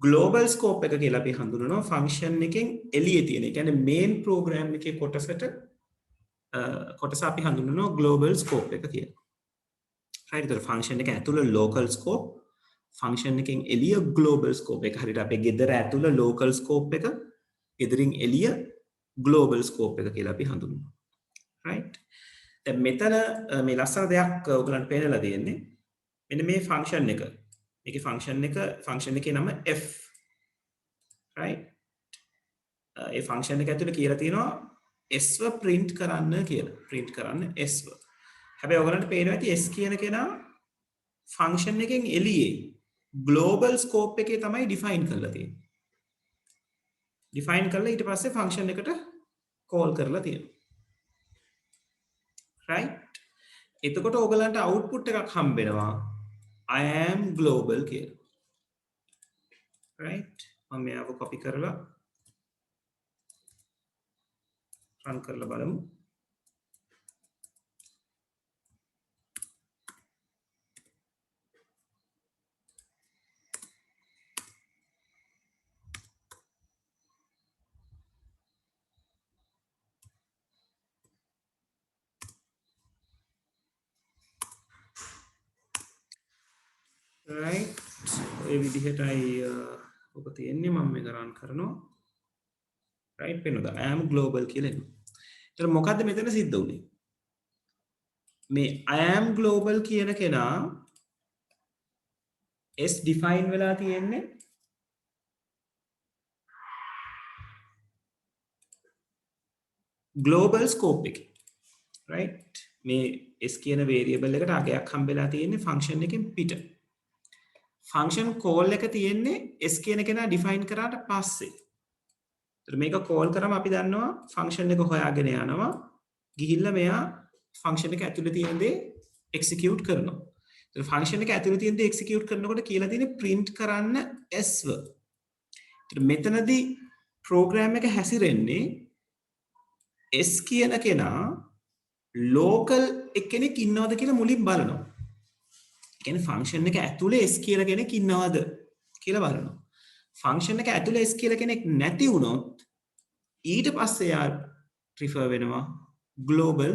global scope එක කියලා අපි හඳුන්වනවා function එකෙන් එළියේ තියෙන. ඒ කියන්නේ main program එකේ කොටස අපි හඳුන්වනවා global scope එක කියලා. right. ඒතර function එක ඇතුළේ local scope, function එකෙන් එළිය global scope එක. හරියට අපේ ගෙදර ඇතුළේ local scope එක, ගෙදරින් එළිය global scope එක කියලා අපි හඳුන්වනවා. right. දැන් මෙතන මේ ලස්සන දෙයක් ඔයගලන්ට පේනලා තියෙන්නේ. මෙන්න මේ function එක. මේකේ function එකේ නම f. right. ඒ function එක ඇතුලේ කියලා තියෙනවා s ව print කරන්න කියලා. print කරන්න s ව. හැබැයි ඔයගලන්ට පේනවා ඇති s කියන කෙනා function එකෙන් එළියේ global scope එකේ තමයි define කරලා තියෙන්නේ. define කරලා ඊට පස්සේ function එකට call කරලා තියෙනවා. right. එතකොට ඔයගලන්ට output එකක් හම්බෙනවා I am global කියලා. right. මම මේව copy කරලා run කරලා බලමු. right. ඒ විදිහටයි ඔක තියෙන්නේ. මම මේක run කරනවා. right. පේනවද? I am global කියලා එනවා. ඒතර මොකද්ද මෙතන සිද්ධ වුනේ? මේ I am global කියන කෙනා s define වෙලා තියෙන්නේ global scope එකේ. right. මේ s කියන variable එකට අගයක් හම්බෙලා තියෙන්නේ function එකෙන් පිට. function call එක තියෙන්නේ s කියන කෙනා define කරාට පස්සේ. ඒතර මේක call කරාම අපි දන්නවා function එක හොයාගෙන යනවා. ගිහිල්ලා මෙයා function එක ඇතුලේ තියෙන දේ execute කරනවා. ඒතර ෆන්ක්ෂන් එක ඇතුලේ තියෙන දේ එක්සිකියුට් කරනකොට කියලා තියෙන්නේ print කරන්න s ව. ඒතර මෙතනදී ප්‍රෝග්‍රෑම් එක හැසිරෙන්නේ s කියන කෙනා ලෝකල් එක්කෙනෙක් ඉන්නවද කියලා මුලින් බලනවා. ඒ කියන්නේ ෆන්ක්ෂන් එක ඇතුලේ s කියලා කෙනෙක් ඉන්නවද කියලා බලනවා. ෆන්ක්ෂන් එක ඇතුලේ s කියලා කෙනෙක් නැති වුණොත් ඊට පස්සේ යා ප්‍රිෆර් වෙනවා ග්ලෝබල්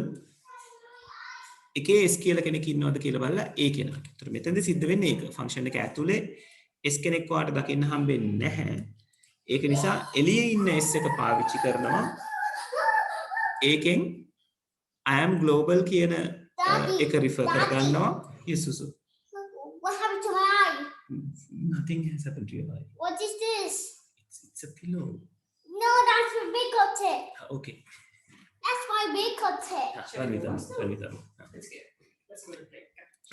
එකේ s කියලා කෙනෙක් ඉන්නවද කියලා බලලා ඒ කෙනාට. ඒතර මෙතෙන්ද සිද්ධ වෙන්නේ ඒක. ෆන්ක්ෂන් එක ඇතුලේ s කෙනෙක් වාට දකින්න හම්බෙන්නේ නැහැ. ඒක නිසා එළියේ ඉන්න s එක පාවිච්චි කරනවා. ඒකෙන් I am global කියන එක රිෆර් කරගන්නවා. Yes, Susu. What happened to my eye? Nothing has happened to your eye. What is this? It's a pillow. No, that's my big cut tip. Okay. That's my big cut tip. Run with them. Let's go to play.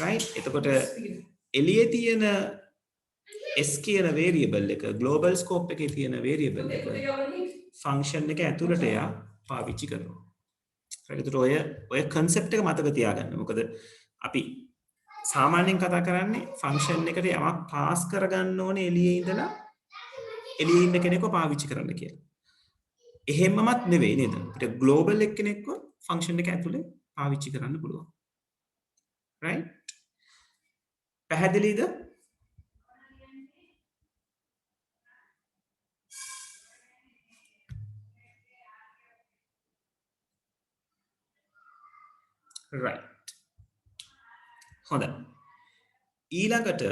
Right? එතකොට එළියේ තියෙන s කියන variable එක global scope එකේ තියෙන variable එක function එක ඇතුළට එයා පාවිච්චි කරනවා. right? එතකොට ඔය concept එක මතක තියාගන්න. මොකද අපි සාමාන්‍යයෙන් කතා කරන්නේ function එකට යමක් pass කරගන්න ඕනේ එළියේ ඉඳලා එළියේ ඉන්න කෙනෙක්ව පාවිච්චි කරන්න කියලා. එහෙමමත් නෙවෙයි නේද? අපිට global එක්කෙනෙක්ව function එක ඇතුලේ පාවිච්චි කරන්න පුළුවන්. right? පැහැදිලිද? right. හොඳයි. ඊළඟට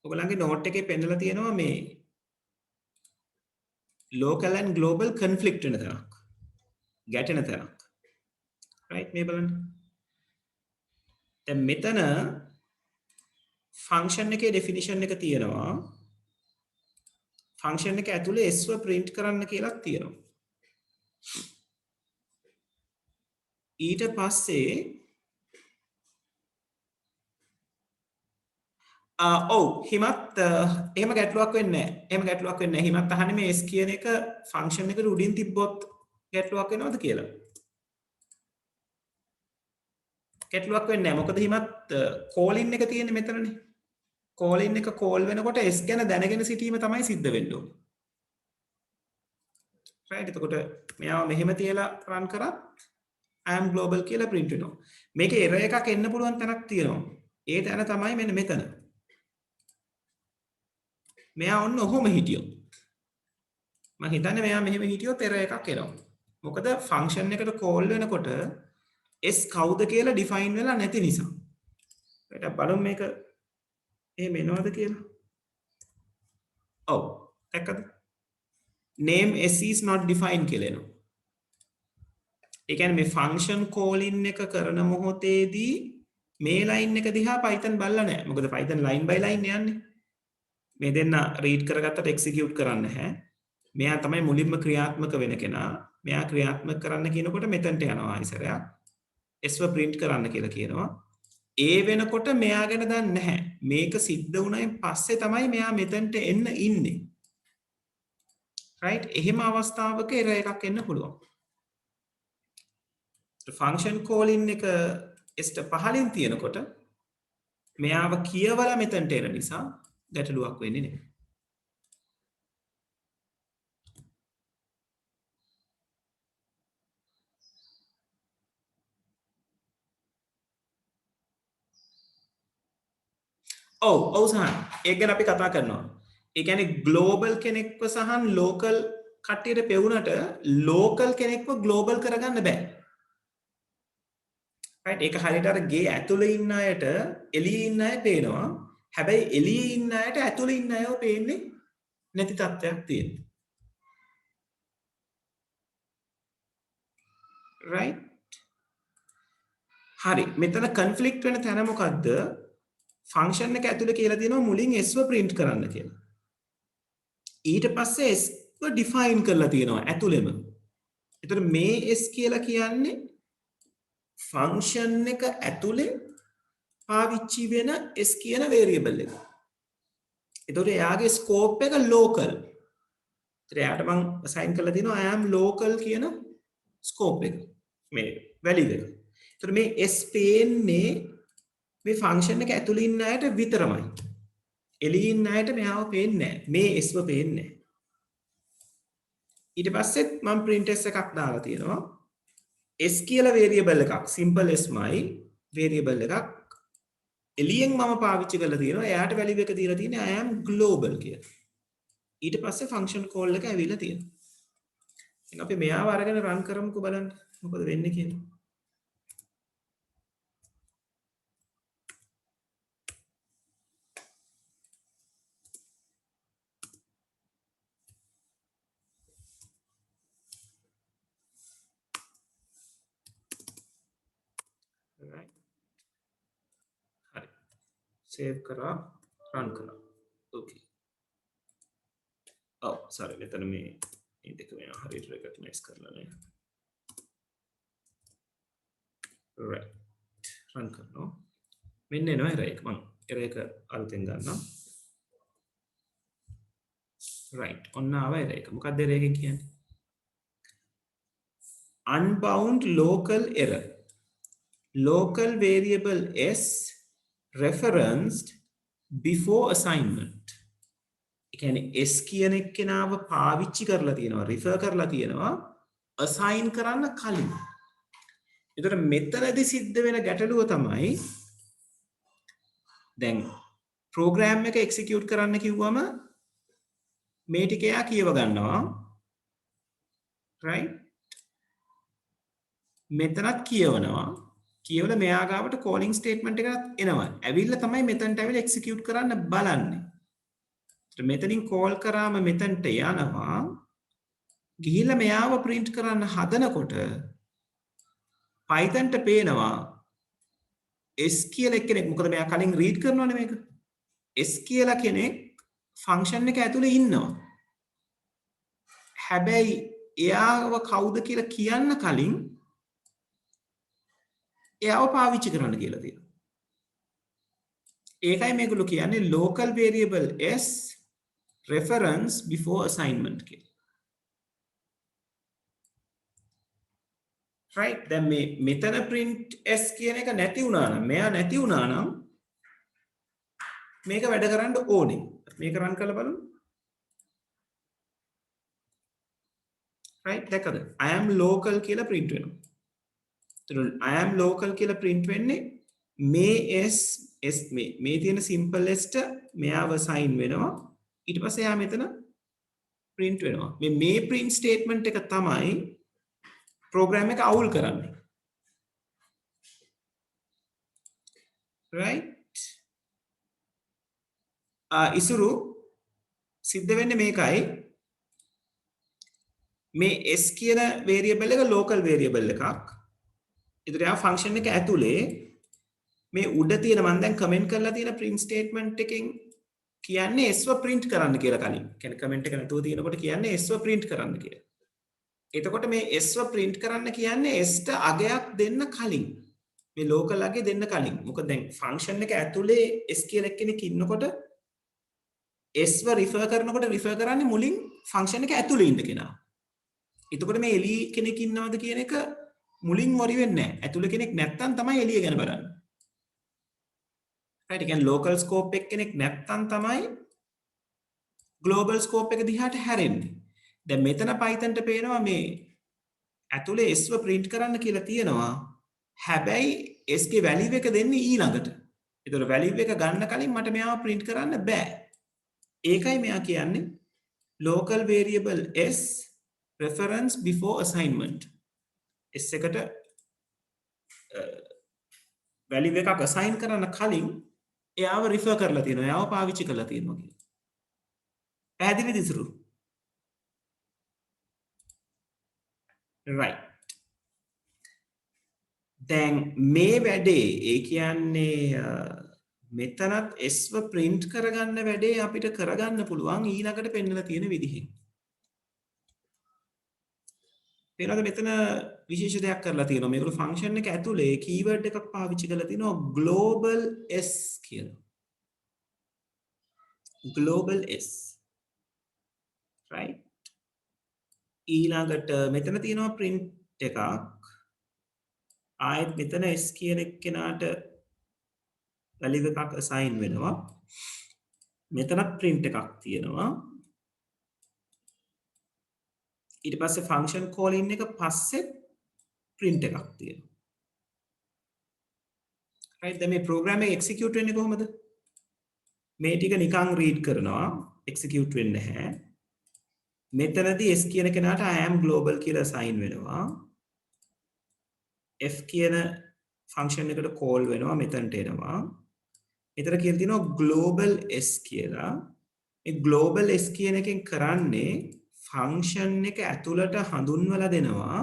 ඔයගලගේ note එකේ පෙන්නලා තියෙනවා මේ local and global conflict වෙන තරක්. ගැටෙන තරක්. right මේ බලන්න. දැන් මෙතන function එකේ definition එක තියෙනවා. function එක ඇතුලේ s ව print කරන්න කියලා තියෙනවා. ඊට පස්සේ හිමත් එහෙම ගැටලුවක් වෙන්නේ නැහැ. එහෙම ගැටලුවක් වෙන්නේ නැහැ. හිමත් අහන්නේ මේ s කියන එක function එකට උඩින් තිබ්බොත් ගැටලුවක් වෙනවද කියලා. ගැටලුවක් වෙන්නේ නැහැ. මොකද හිමත් calling එක තියෙන්නේ මෙතනනේ. calling එක call වෙනකොට s ගැන දැනගෙන සිටීම තමයි සිද්ධ වෙන්න ඕනේ. right? එතකොට මෙයාව මෙහෙම තියලා run කරත් I am global කියලා print වෙනවා. මේකේ error එකක් එන්න පුළුවන් තැනක් තියෙනවා. ඒ තැන තමයි මෙන්න මෙතන. මෙයා ඔන්න ඔහොම හිටියොත් මම හිතන්නේ මෙයා මෙහෙම හිටියොත් error එකක් එනවා. මොකද function එකට call වෙනකොට s කවුද කියලා define වෙලා නැති නිසා. right? බලමු මේක එහෙම එනවද කියලා. ඔව්. දැක්කද? name s is not defined කියලා එනවා. ඒ කියන්නේ මේ function calling එක කරන මොහොතේදී මේ line එක දිහා Python බලලා නැහැ. මොකද Python line by line යන්නේ. මේ දෙන්න read කරගත්තට execute කරන්න නැහැ. මෙයා තමයි මුලින්ම ක්‍රියාත්මක වෙන කෙනා. මෙයා ක්‍රියාත්මක කරන්න කියනකොට මෙතනට යනවා ආයිසරයක්. s ව print කරන්න කියලා කියනවා. ඒ වෙනකොට මෙයා ගැන දන්නේ නැහැ. මේක සිද්ධ වුණායින් පස්සේ තමයි මෙයා මෙතනට එන්න ඉන්නේ. right? එහෙම අවස්ථාවක error එකක් එන්න පුළුවන්. function calling එක s පහලින් තියෙනකොට මෙයාව කියවලා මෙතනට එන නිසා ගැටලුවක් වෙන්නේ නැහැ. ඔව් සහන්. ඒක ගැන අපි කතා කරනවා. ඒ කියන්නේ global කෙනෙක්ව සහන් local කට්ටියට පෙවුනට local කෙනෙක්ව global කරගන්න බෑ. right? ඒක හරියට අර ගේ ඇතුලේ ඉන්න අයට එළියේ ඉන්න අය පේනවා. හැබැයි එළියේ ඉන්න අයට ඇතුලේ ඉන්න අයව පේන්නේ නැති තත්ත්වයක් තියෙනවා. right? හරි. මෙතන conflict වෙන තැන මොකද්ද? function එක ඇතුලේ කියලා තියෙනවා මුලින් s ව print කරන්න කියලා. ඊට පස්සේ s ව define කරලා තියෙනවා ඇතුලෙම. ඒතර මේ s කියලා කියන්නේ function එක ඇතුලේ පාවිච්චි වෙන s කියන variable එක. ඒතකොට එයාගේ scope එක local. ඒතර එයාට මම assign කරලා තියෙනවා I am local කියන scope එක. මේ value එක. ඒතර මේ s පේන්නේ මේ ෆන්ක්ෂන් එක ඇතුළේ ඉන්න අයට විතරමයි. එළියේ ඉන්න අයට මෙයාව පේන්නේ නැහැ. මේ s ව පේන්නේ නැහැ. ඊට පස්සෙත් මම print s එකක් දාලා තියෙනවා. s කියලා variable එකක් simple sමයි variable එකක් එළියෙන් මම පාවිච්චි කරලා තියෙනවා. එයාට value එක දීලා තියෙන්නේ I am global කියලා. ඊට පස්සේ function call එක ඇවිල්ලා තියෙනවා. එහෙනම් අපි මෙයාව අරගෙන run කරමුකෝ බලන්න මොකද වෙන්නේ කියලා. right හරි save කරා run කරා okay oh sorry මෙතන මේ දෙක වෙන හරියට recognize කරලා නෑ right run කරනවා මෙන්න එනවා error එක මම error එක අලුතෙන් ගන්නවා right ඔන්න ආවා error එක මොකක්ද error එකෙන් කියන්නේ unbound local error local variable s referenced before assignment. ඒ කියන්නේ s කියන එක්කෙනාව පාවිච්චි කරලා තියෙනවා refer කරලා තියෙනවා assign කරන්න කලින්. ඒතර මෙතනදී සිද්ධ වෙන ගැටලුව තමයි දැන් program එක execute කරන්න කිව්වම මේ ටික එයා කියව ගන්නවා. right? මෙතනත් කියවනවා. කියවල මෙයා ගාවට calling statement එකක් එනවා. ඇවිල්ලා තමයි මෙතනට ඇවිල්ලා execute කරන්න බලන්නේ. ඒත් මෙතනින් call කරාම මෙතනට යනවා. ගිහිල්ලා මෙයාව print කරන්න හදනකොට Python ට පේනවා s කියලා කෙනෙක් මොකද මෙයා කලින් read කරනවනේ මේක. s කියලා කෙනෙක් function එක ඇතුලේ ඉන්නවා. හැබැයි එයාව කවුද කියලා කියන්න කලින් එයාව පාවිච්චි කරන්න කියලා තියෙනවා. ඒකයි මේගොල්ලෝ කියන්නේ local variable s reference before assignment කියලා. right දැන් මේ මෙතන print s කියන එක නැති වුණා නම් මෙයා නැති වුණා නම් මේක වැඩ කරන්න ඕනේ. මේක run කරලා බලමු. right දැක්කද? I am local කියලා print වෙනවා. I am local කියලා print වෙන්නේ මේ s මේ තියෙන simplest මෙයාව assign වෙනවා ඊට පස්සේ එයා මෙතන print වෙනවා මේ print statement එක තමයි program එක අවුල් කරන්නේ right ඉසුරු සිද්ධ වෙන්නේ මේකයි මේ s කියන variable එක local variable එකක් ඉතින් යා ෆන්ක්ෂන් එක ඇතුලේ මේ උඩ තියෙන මම දැන් කමෙන්ට් කරලා තියෙන print statement එකෙන් කියන්නේ s ව print කරන්න කියලා කලින්. කියන්නේ කමෙන්ට් එක නැතුව තියෙනකොට කියන්නේ s ව print කරන්න කියලා. එතකොට මේ s ව print කරන්න කියන්නේ s ට අගයක් දෙන්න කලින්. මේ local අගේ දෙන්න කලින්. මොකද දැන් ෆන්ක්ෂන් එක ඇතුලේ s කියලා කෙනෙක් ඉන්නකොට s ව refer කරනකොට refer කරන්නේ මුලින් ෆන්ක්ෂන් එක ඇතුලේ ඉන්න කෙනා. එතකොට මේ එළිය කෙනෙක් ඉන්නවද කියන එක මුලින් worry වෙන්නේ නැහැ. ඇතුළේ කෙනෙක් නැත්තම් තමයි එළිය ගැන බලන්නේ. right කියන්නේ local scope එක කෙනෙක් නැත්තම් තමයි global scope එක දිහාට හැරෙන්නේ. දැන් මෙතන Python ට පේනවා මේ ඇතුළේ s ව print කරන්න කියලා තියෙනවා. හැබැයි s ගේ value එක දෙන්නේ ඊළඟට. ඒතකොට value එක ගන්න කලින් මට මෙයාව print කරන්න බෑ. ඒකයි මෙයා කියන්නේ local variable s reference before assignment. s එකට value එකක් assign කරන්න කලින් එයාව refer කරලා තියෙනවා. එයාව පාවිච්චි කරලා තියෙනවා කියලා. පැහැදිලිද ඉතින්? right. දැන් මේ වැඩේ ඒ කියන්නේ මෙතනත් s ව print කරගන්න වැඩේ අපිට කරගන්න පුළුවන් ඊළඟට පෙන්නලා තියෙන විදිහෙන්. පේනවද මෙතන විශේෂ දෙයක් කරලා තියෙනවා. මේගොල්ලෝ ෆන්ක්ෂන් එක ඇතුලේ කීවර්ඩ් එකක් පාවිච්චි කරලා තිනවා global s කියලා. global s. right? ඊළඟට මෙතන තියෙනවා print එකක්. ආයෙත් මෙතන s කියන එක්කෙනාට value එකක් assign වෙනවා. මෙතනත් print එකක් තියෙනවා. ඊට පස්සේ function calling එක පස්සේ print එකක් තියෙනවා. right දැන් මේ program එක execute වෙන්නේ කොහොමද? මේ ටික නිකන් read කරනවා execute වෙන්නේ නැහැ. මෙතනදී s කියන කෙනාට I am global කියලා assign වෙනවා. f කියන function එකට call වෙනවා මෙතනට එනවා. මෙතන කියලා තියෙනවා global s කියලා. මේ global s කියන එකෙන් කරන්නේ function එක ඇතුළට හඳුන්වලා දෙනවා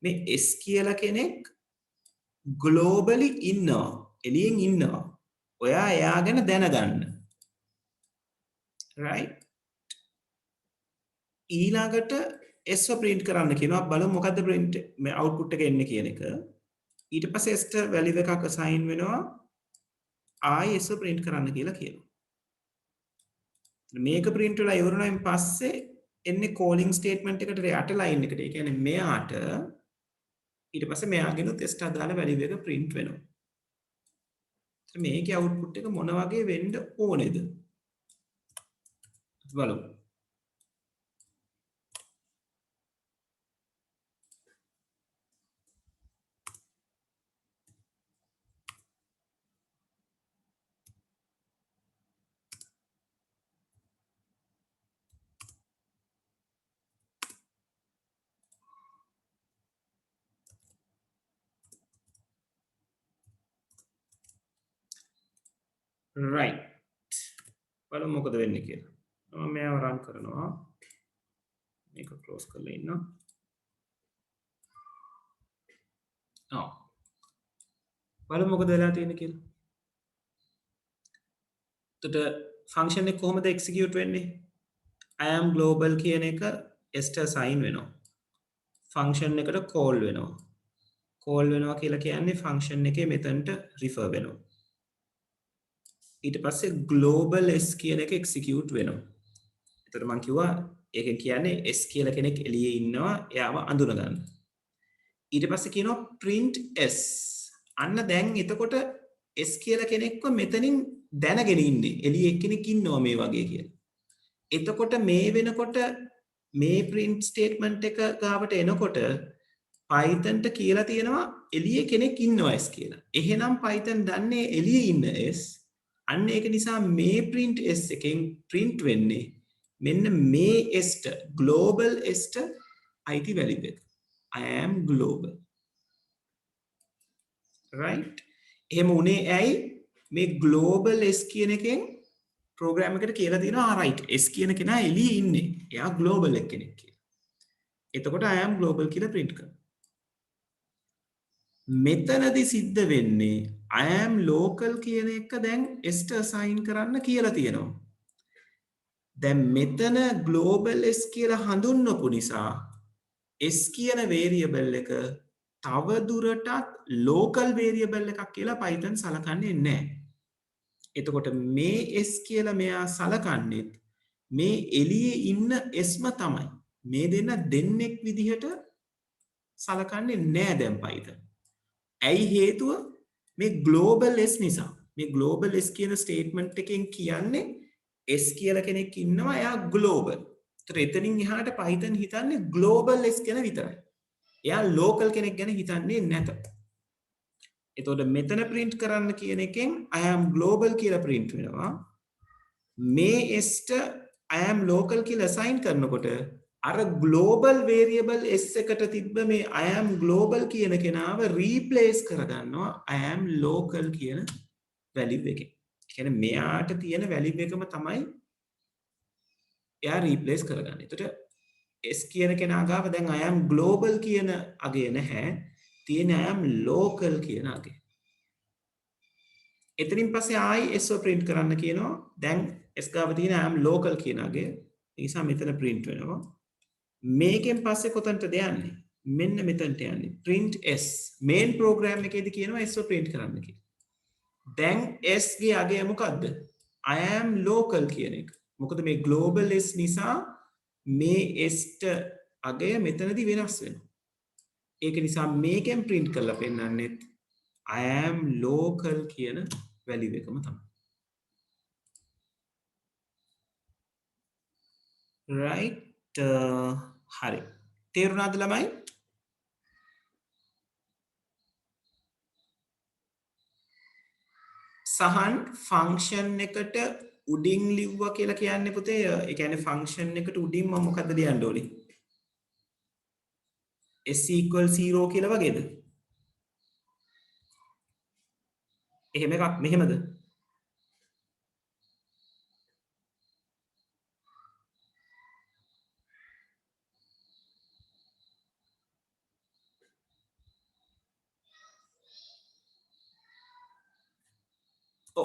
මේ s කියලා කෙනෙක් globally ඉන්නවා. එළියෙන් ඉන්නවා. ඔයා එයා ගැන දැනගන්න. right ඊළඟට s print කරන්න කියනවා. බලමු මොකද්ද print මේ output එක එන්නේ කියන එක. ඊට පස්සේ s ට value එකක් assign වෙනවා. ආයි s print කරන්න කියලා කියනවා. මේක print වෙලා ඉවරනයින් පස්සේ එන්නේ calling statement එකට යට line එකට. ඒ කියන්නේ මෙයාට ඊට පස්සේ මෙයාගෙනුත් s ට අදාළ value එක print වෙනවා. මේකේ output එක මොන වගේ වෙන්න ඕනේද? බලමු. right බලමු මොකද වෙන්නේ කියලා. මම මේව run කරනවා. මේක close කරලා ඉන්නවා. බලමු මොකද වෙලා තියෙන්නේ කියලා. එතකොට function එක කොහොමද execute වෙන්නේ? I am global කියන එක s ට assign වෙනවා. function එකට call වෙනවා. call වෙනවා කියලා කියන්නේ function එකේ මෙතනට refer වෙනවා. ඊට පස්සේ global s කියන එක execute වෙනවා. එතකොට මම කිව්වා ඒකෙන් කියන්නේ s කියලා කෙනෙක් එළියේ ඉන්නවා එයාව අඳුන ගන්න. ඊට පස්සේ කියනවා print s. අන්න දැන් එතකොට s කියලා කෙනෙක්ව මෙතනින් දැනගෙන ඉන්නේ. එළියේ එක්කෙනෙක් ඉන්නවා මේ වගේ කියලා. එතකොට මේ වෙනකොට මේ print statement එක ගාවට එනකොට Python ට කියලා තියෙනවා එළියේ කෙනෙක් ඉන්නවා s කියලා. එහෙනම් Python දන්නේ එළියේ ඉන්න s. අන්න ඒක නිසා මේ print s එකෙන් print වෙන්නේ මෙන්න මේ s ට global s ට IT value එක. I am global. right එහෙම උනේ ඇයි මේ global s කියන එකෙන් program එකට කියලා තියෙනවා right s කියන කෙනා එළියේ ඉන්නේ. එයා global කෙනෙක් කියලා. එතකොට I am global කියලා print කරනවා. මෙතනදී සිද්ධ වෙන්නේ I am local කියන එක දැන් s ට assign කරන්න කියලා තියෙනවා. දැන් මෙතන global s කියලා හඳුන්වපු නිසා s කියන variable එක තව දුරටත් local variable එකක් කියලා Python සලකන්නේ නැහැ. එතකොට මේ s කියලා මෙයා සලකන්නේ මේ එළියේ ඉන්න sම තමයි. මේ දෙන්න දෙන්නෙක් විදිහට සලකන්නේ නැහැ දැන් Python. ඇයි හේතුව? මේ global s නිසා. මේ global s කියන statement එකෙන් කියන්නේ s කියලා කෙනෙක් ඉන්නවා එයා global. ඒතර එතනින් එහාට Python හිතන්නේ global s ගැන විතරයි. එයා local කෙනෙක් ගැන හිතන්නේ නැත. එතකොට මෙතන print කරන්න කියන එකෙන් I am global කියලා print වෙනවා. මේ s ට I am local කියලා assign කරනකොට අර global variable s එකට තිබ්බ මේ I am global කියන කෙනාව replace කරගන්නවා I am local කියන value එකෙන්. ඒ කියන්නේ මෙයාට තියෙන value එකම තමයි එයා replace කරගන්නේ. එතකොට s කියන කෙනා ගාව දැන් I am global කියන අගය නැහැ. තියෙන I am local කියන අගය. එතනින් පස්සේ ආයි s print කරන්න කියනවා. දැන් s ගාව තියෙන I am local කියන අගය. ඒ නිසා මෙතන print වෙනවා. මේකෙන් පස්සේ කොතනටද යන්නේ? මෙන්න මෙතනට යන්නේ. print s main program එකේදී කියනවා s print කරන්න කියලා. දැන් s ගේ අගය මොකද්ද? I am local කියන එක. මොකද මේ global s නිසා මේ s ට අගය මෙතනදී වෙනස් වෙනවා. ඒක නිසා මේකෙන් print කරලා පෙන්නන්නේ I am local කියන value එකම තමයි. right හරි තේරුණාද ළමයි? සහන් ෆන්ක්ෂන් එකට උඩින් ලිව්වා කියලා කියන්නේ පුතේ ඒ කියන්නේ ෆන්ක්ෂන් එකට උඩින් මම මොකද්ද ලියන්න ඕනේ? s equal 0 කියලා වගේද? එහෙම එකක් මෙහෙමද?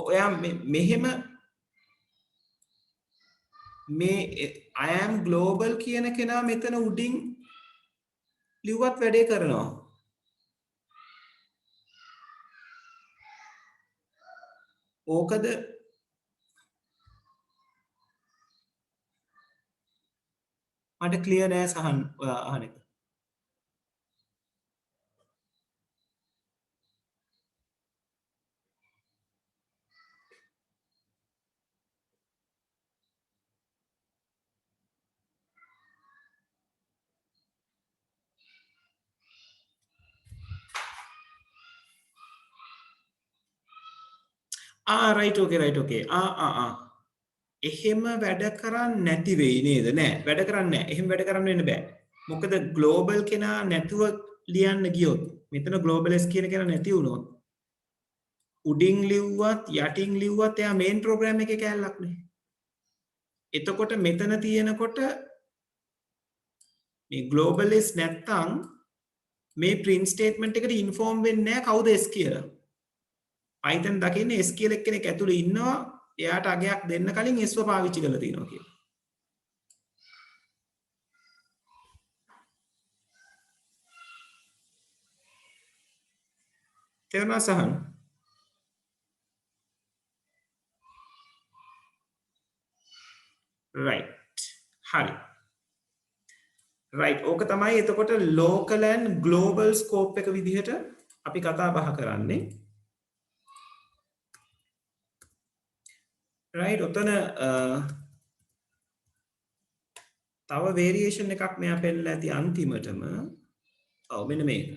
ඔයා මෙහෙම මේ I am global කියන කෙනා මෙතන උඩින් ලිව්වත් වැඩේ කරනවා. ඕකද මට ක්ලියර් නෑ සහන් ඔයා අහන එක. right okay එහෙම වැඩ කරන්නේ නැති වෙයි නේද? නෑ වැඩ කරන්නේ නෑ. එහෙම වැඩ කරන්න වෙන්න බෑ. මොකද ග්ලෝබල් කෙනා නැතුව ලියන්න ගියොත් මෙතන ග්ලෝබල් s කියන කෙනා නැති වුණොත් උඩින් ලිව්වත් යටින් ලිව්වත් එයා මේන් ප්‍රෝග්‍රෑම් එකේ කැලලක් නේ. එතකොට මෙතන තියෙනකොට මේ ග්ලෝබල් s නැත්තම් මේ print statement එකට ඉන්ෆෝම් වෙන්නේ නැහැ කවුද s කියලා. Python දකින්නේ s කියලා එක්කෙනෙක් ඇතුළේ ඉන්නවා එයාට අගයක් දෙන්න කලින් s ව පාවිච්චි කරලා තියෙනවා කියලා. තේරුණා සහන්? right හරි right ඕක තමයි එතකොට local and global scope එක විදිහට අපි කතා බහ කරන්නේ. right ඔතන තව variation එකක් මෙයා පෙන්නලා ඇති අන්තිමටම. ඔව් මෙන්න මේක.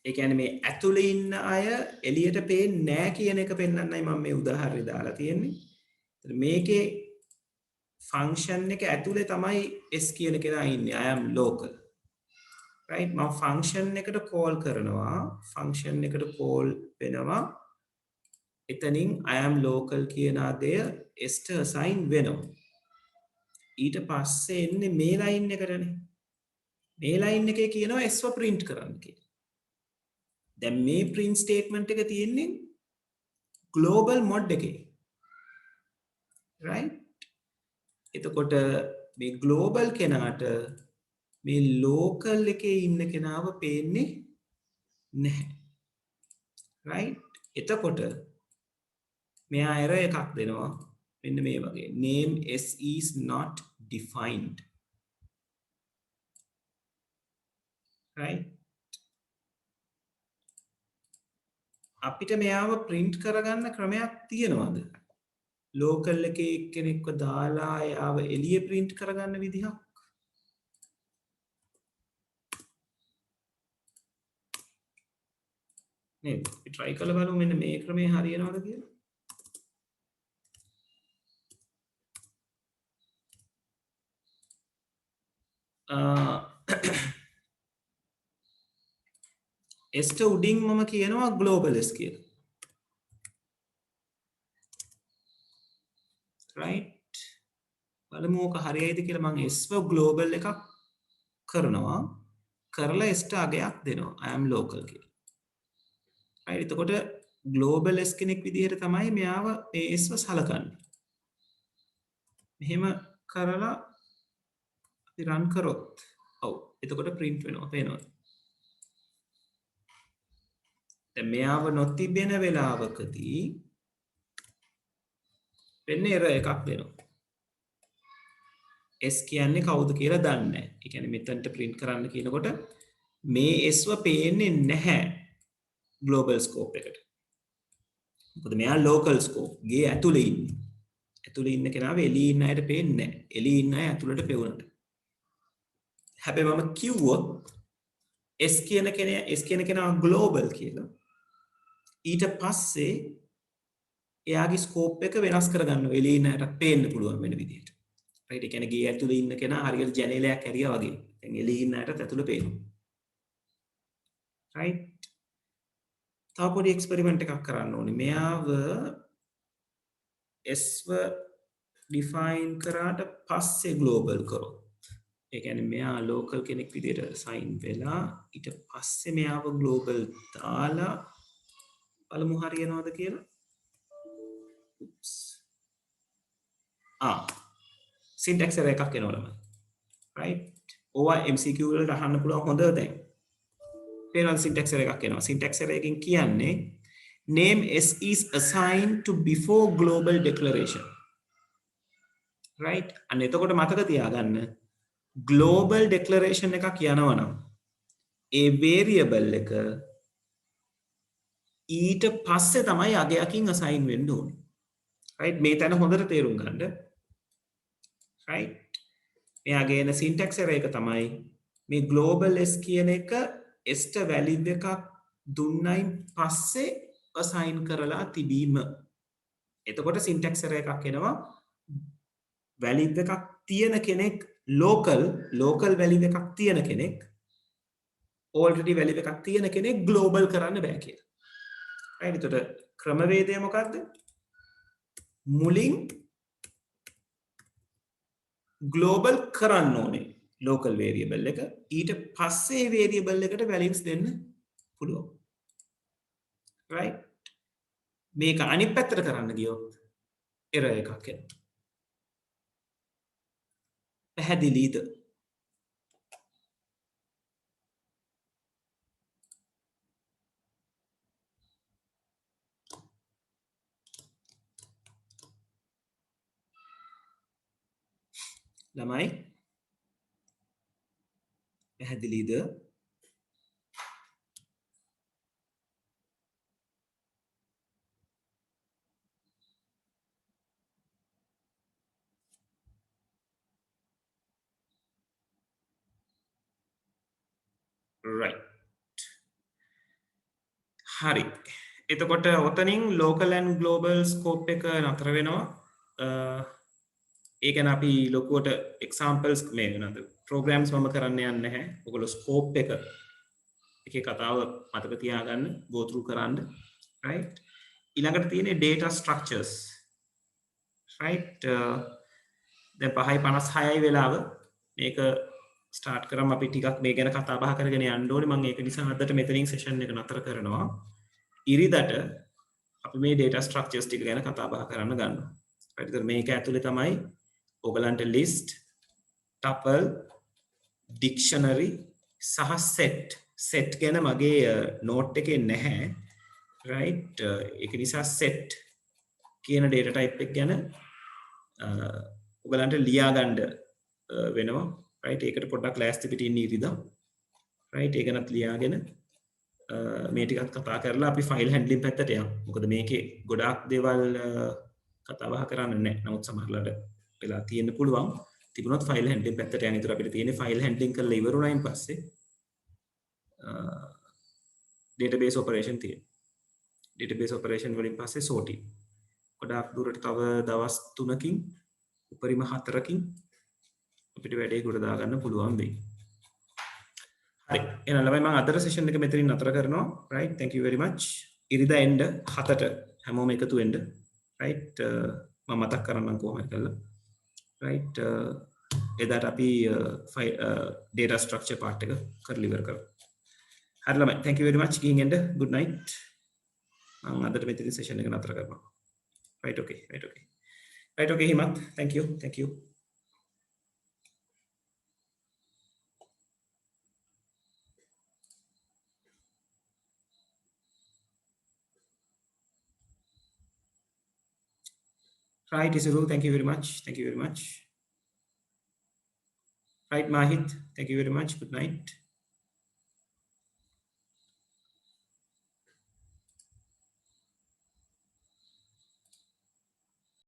ඒ කියන්නේ මේ ඇතුලේ ඉන්න අය එළියට පේන්නේ නැහැ කියන එක පෙන්වන්නයි මම මේ උදාහරණය දාලා තියෙන්නේ. මේකේ ෆන්ක්ෂන් එක ඇතුලේ තමයි s කියන කෙනා ඉන්නේ. I am local. right මම ෆන්ක්ෂන් එකට කෝල් කරනවා. ෆන්ක්ෂන් එකට කෝල් වෙනවා. එතනින් I am local කියන දේ s ට assign වෙනවා. ඊට පස්සේ එන්නේ මේ ලයින් එකටනේ. මේ ලයින් එකේ කියනවා s ව print කරන්න කියලා. දැන් මේ print statement එක තියෙන්නේ global mod එකේ. right එතකොට මේ global කෙනාට මේ local එකේ ඉන්න කෙනාව පේන්නේ නැහැ. right එතකොට මෙයා error එකක් දෙනවා මෙන්න මේ වගේ name s is not defined. right අපිට මෙයාව print කරගන්න ක්‍රමයක් තියෙනවද? local එකේ එක්කෙනෙක්ව දාලා එයාව එළිය print කරගන්න විදිහක් නේද? අපි try කරලා බලමු මෙන්න මේ ක්‍රමේ හරියනවද කියලා. s ට උඩින් මම කියනවා global s කියලා. right බලමු ඕක හරියයිද කියලා. මම s ව global එකක් කරනවා කරලා s ට අගයක් දෙනවා I am local කියලා. right එතකොට global s කෙනෙක් විදිහට තමයි මෙයාව මේ s ව සලකන්නේ. මෙහෙම කරලා අපි run කරොත් ඔව් එතකොට print වෙනවා පේනවද? දැන් මෙයාව නොතිබෙන වෙලාවකදී වෙන්නේ error එකක් දෙනවා. s කියන්නේ කවුද කියලා දන්නේ නැහැ. ඒ කියන්නේ මෙතනට print කරන්න කියනකොට මේ s ව පේන්නේ නැහැ global scope එකට. මොකද මෙයා local scope ගේ ඇතුලේ ඉන්නේ. ඇතුලේ ඉන්න කෙනාව එළියේ ඉන්න අයට පේන්නේ නැහැ. එළියේ ඉන්න අය ඇතුලට පෙවුනට. හැබැයි මම කිව්වොත් S කියන කෙනා global කියලා. ඊට පස්සේ එයාගේ ස්කෝප් එක වෙනස් කරගන්න එළියේ ඉන්න අයට පේන්න පුළුවන් වෙන විදිහට. රයිට් ඒ කියන්නේ ගේ ඇතුලේ ඉන්න කෙනා හරියට ජනේලයක් ඇරියා වගේ. දැන් එළියේ ඉන්න අයටත් ඇතුලේ පේනවා. රයිට්. තව පොඩි එක්ස්පෙරිමන්ට් එකක් කරන්න ඕනේ. මෙයාව S ව ඩිෆයින් කරාට පස්සේ ග්ලෝබල් කරොත්. ඒ කියන්නේ මෙයා ලෝකල් කෙනෙක් විදිහට සයින් වෙලා ඊට පස්සේ මෙයාව ග්ලෝබල් දාලා බලමු හරියනවද කියලා. oops. syntax error එකක් එනවා ළමයි. right. ඕවා MCQ වලට අහන්න පුළුවන් හොඳ දැන්. පේනවා syntax error එකක් එනවා. syntax error එකකින් කියන්නේ name S is assigned to before global declaration. right. අන්න එතකොට මතක තියාගන්න global declaration එකක් යනවා නම් ඒ variable එක ඊට පස්සේ තමයි අගයකින් assign වෙන්න ඕනේ. right. මේ තැන හොඳට තේරුම් ගන්න. right. මෙයාගේ එන syntax error එක තමයි මේ global S කියන එක S ට value එකක් දුන්නයින් පස්සේ assign කරලා තිබීම. එතකොට syntax error එකක් එනවා value එකක් තියෙන කෙනෙක් local value එකක් තියෙන කෙනෙක් already value එකක් තියෙන කෙනෙක් global කරන්න බෑ කියලා. right. එතකොට ක්‍රමවේදය මොකක්ද? මුලින් global කරන්න ඕනේ local variable එක. ඊට පස්සේ variable එකට values දෙන්න පුළුවන්. right. මේක අනිත් පැත්තට කරන්න ගියොත් error එකක් එනවා. පැහැදිලිද? ළමයි පැහැදිලිද? right. හරි. එතකොට ඔතනින් local and global scope එක නතර වෙනවා. ඒ කියන්නේ අපි ලොකුවට examples මේ වෙනද programs මම කරන්න යන්නේ නැහැ. ඔයගොල්ලෝ scope එක එකේ කතාව මතක තියාගන්න, go through කරන්න. right. ඊළඟට තියෙන්නේ data structures. right. දැන් 5:56යි වෙලාව. මේක ස්ටාර්ට් කරමු. අපි ටිකක් මේ ගැන කතා බහ කරගෙන යන්න ඕනේ. මම ඒක නිසා අදට මෙතනින් session එක නතර කරනවා. ඉරිදට අපි මේ data structures ටික ගැන කතා බහ කරන්න ගන්නවා. right. ඒතර මේක ඇතුලේ තමයි ඔයගලන්ට list, tuple, dictionary සහ set ගැන මගේ note එකේ නැහැ. right. ඒක නිසා set කියන data type එක ගැන ඔයගලන්ට ලියා ගන්න වෙනවා. right. ඒකට පොඩ්ඩක් ලෑස්ති පිටින් ඉන්න ඉරිදා. right. ඒක ගැනත් ලියාගෙන මේ ටිකත් කතා කරලා අපි file handling පැත්තට යමු. මොකද මේකේ ගොඩාක් දේවල් කතා බහ කරන්න නැහැ. නමුත් සමහරවිට වෙලා තියෙන්න පුළුවන්. තිබුණොත් file handling පැත්තට යන්න. ඒතර අපිට තියෙන්නේ file handling කරලා ඉවර වුණායින් පස්සේ database operation තියෙනවා. database operation වලින් පස්සේ sorting. ගොඩාක් දුරට තව දවස් 3කින් උපරිම 4කින් අපිට වැඩේ ගොඩ දාගන්න පුළුවන් වෙයි. හරි. එහෙනම් ළමයි මම අදට session එක මෙතනින් නතර කරනවා. right. thank you very much. ඉරිදා එන්න 7ට හැමෝම එකතු වෙන්න. right. මම මතක් කරන්නම් කොහොමද කියලා. right. එදාට අපි data structure part එක කරලා ඉවර කරමු. හරි ළමයි. thank you very much. ගිහින් එන්න. good night. මම අදට මෙතනින් session එක නතර කරනවා. right. okay. right. okay හිමත්. thank you. right. Isuru, thank you very much. right. Mahit, thank you very much. Good night.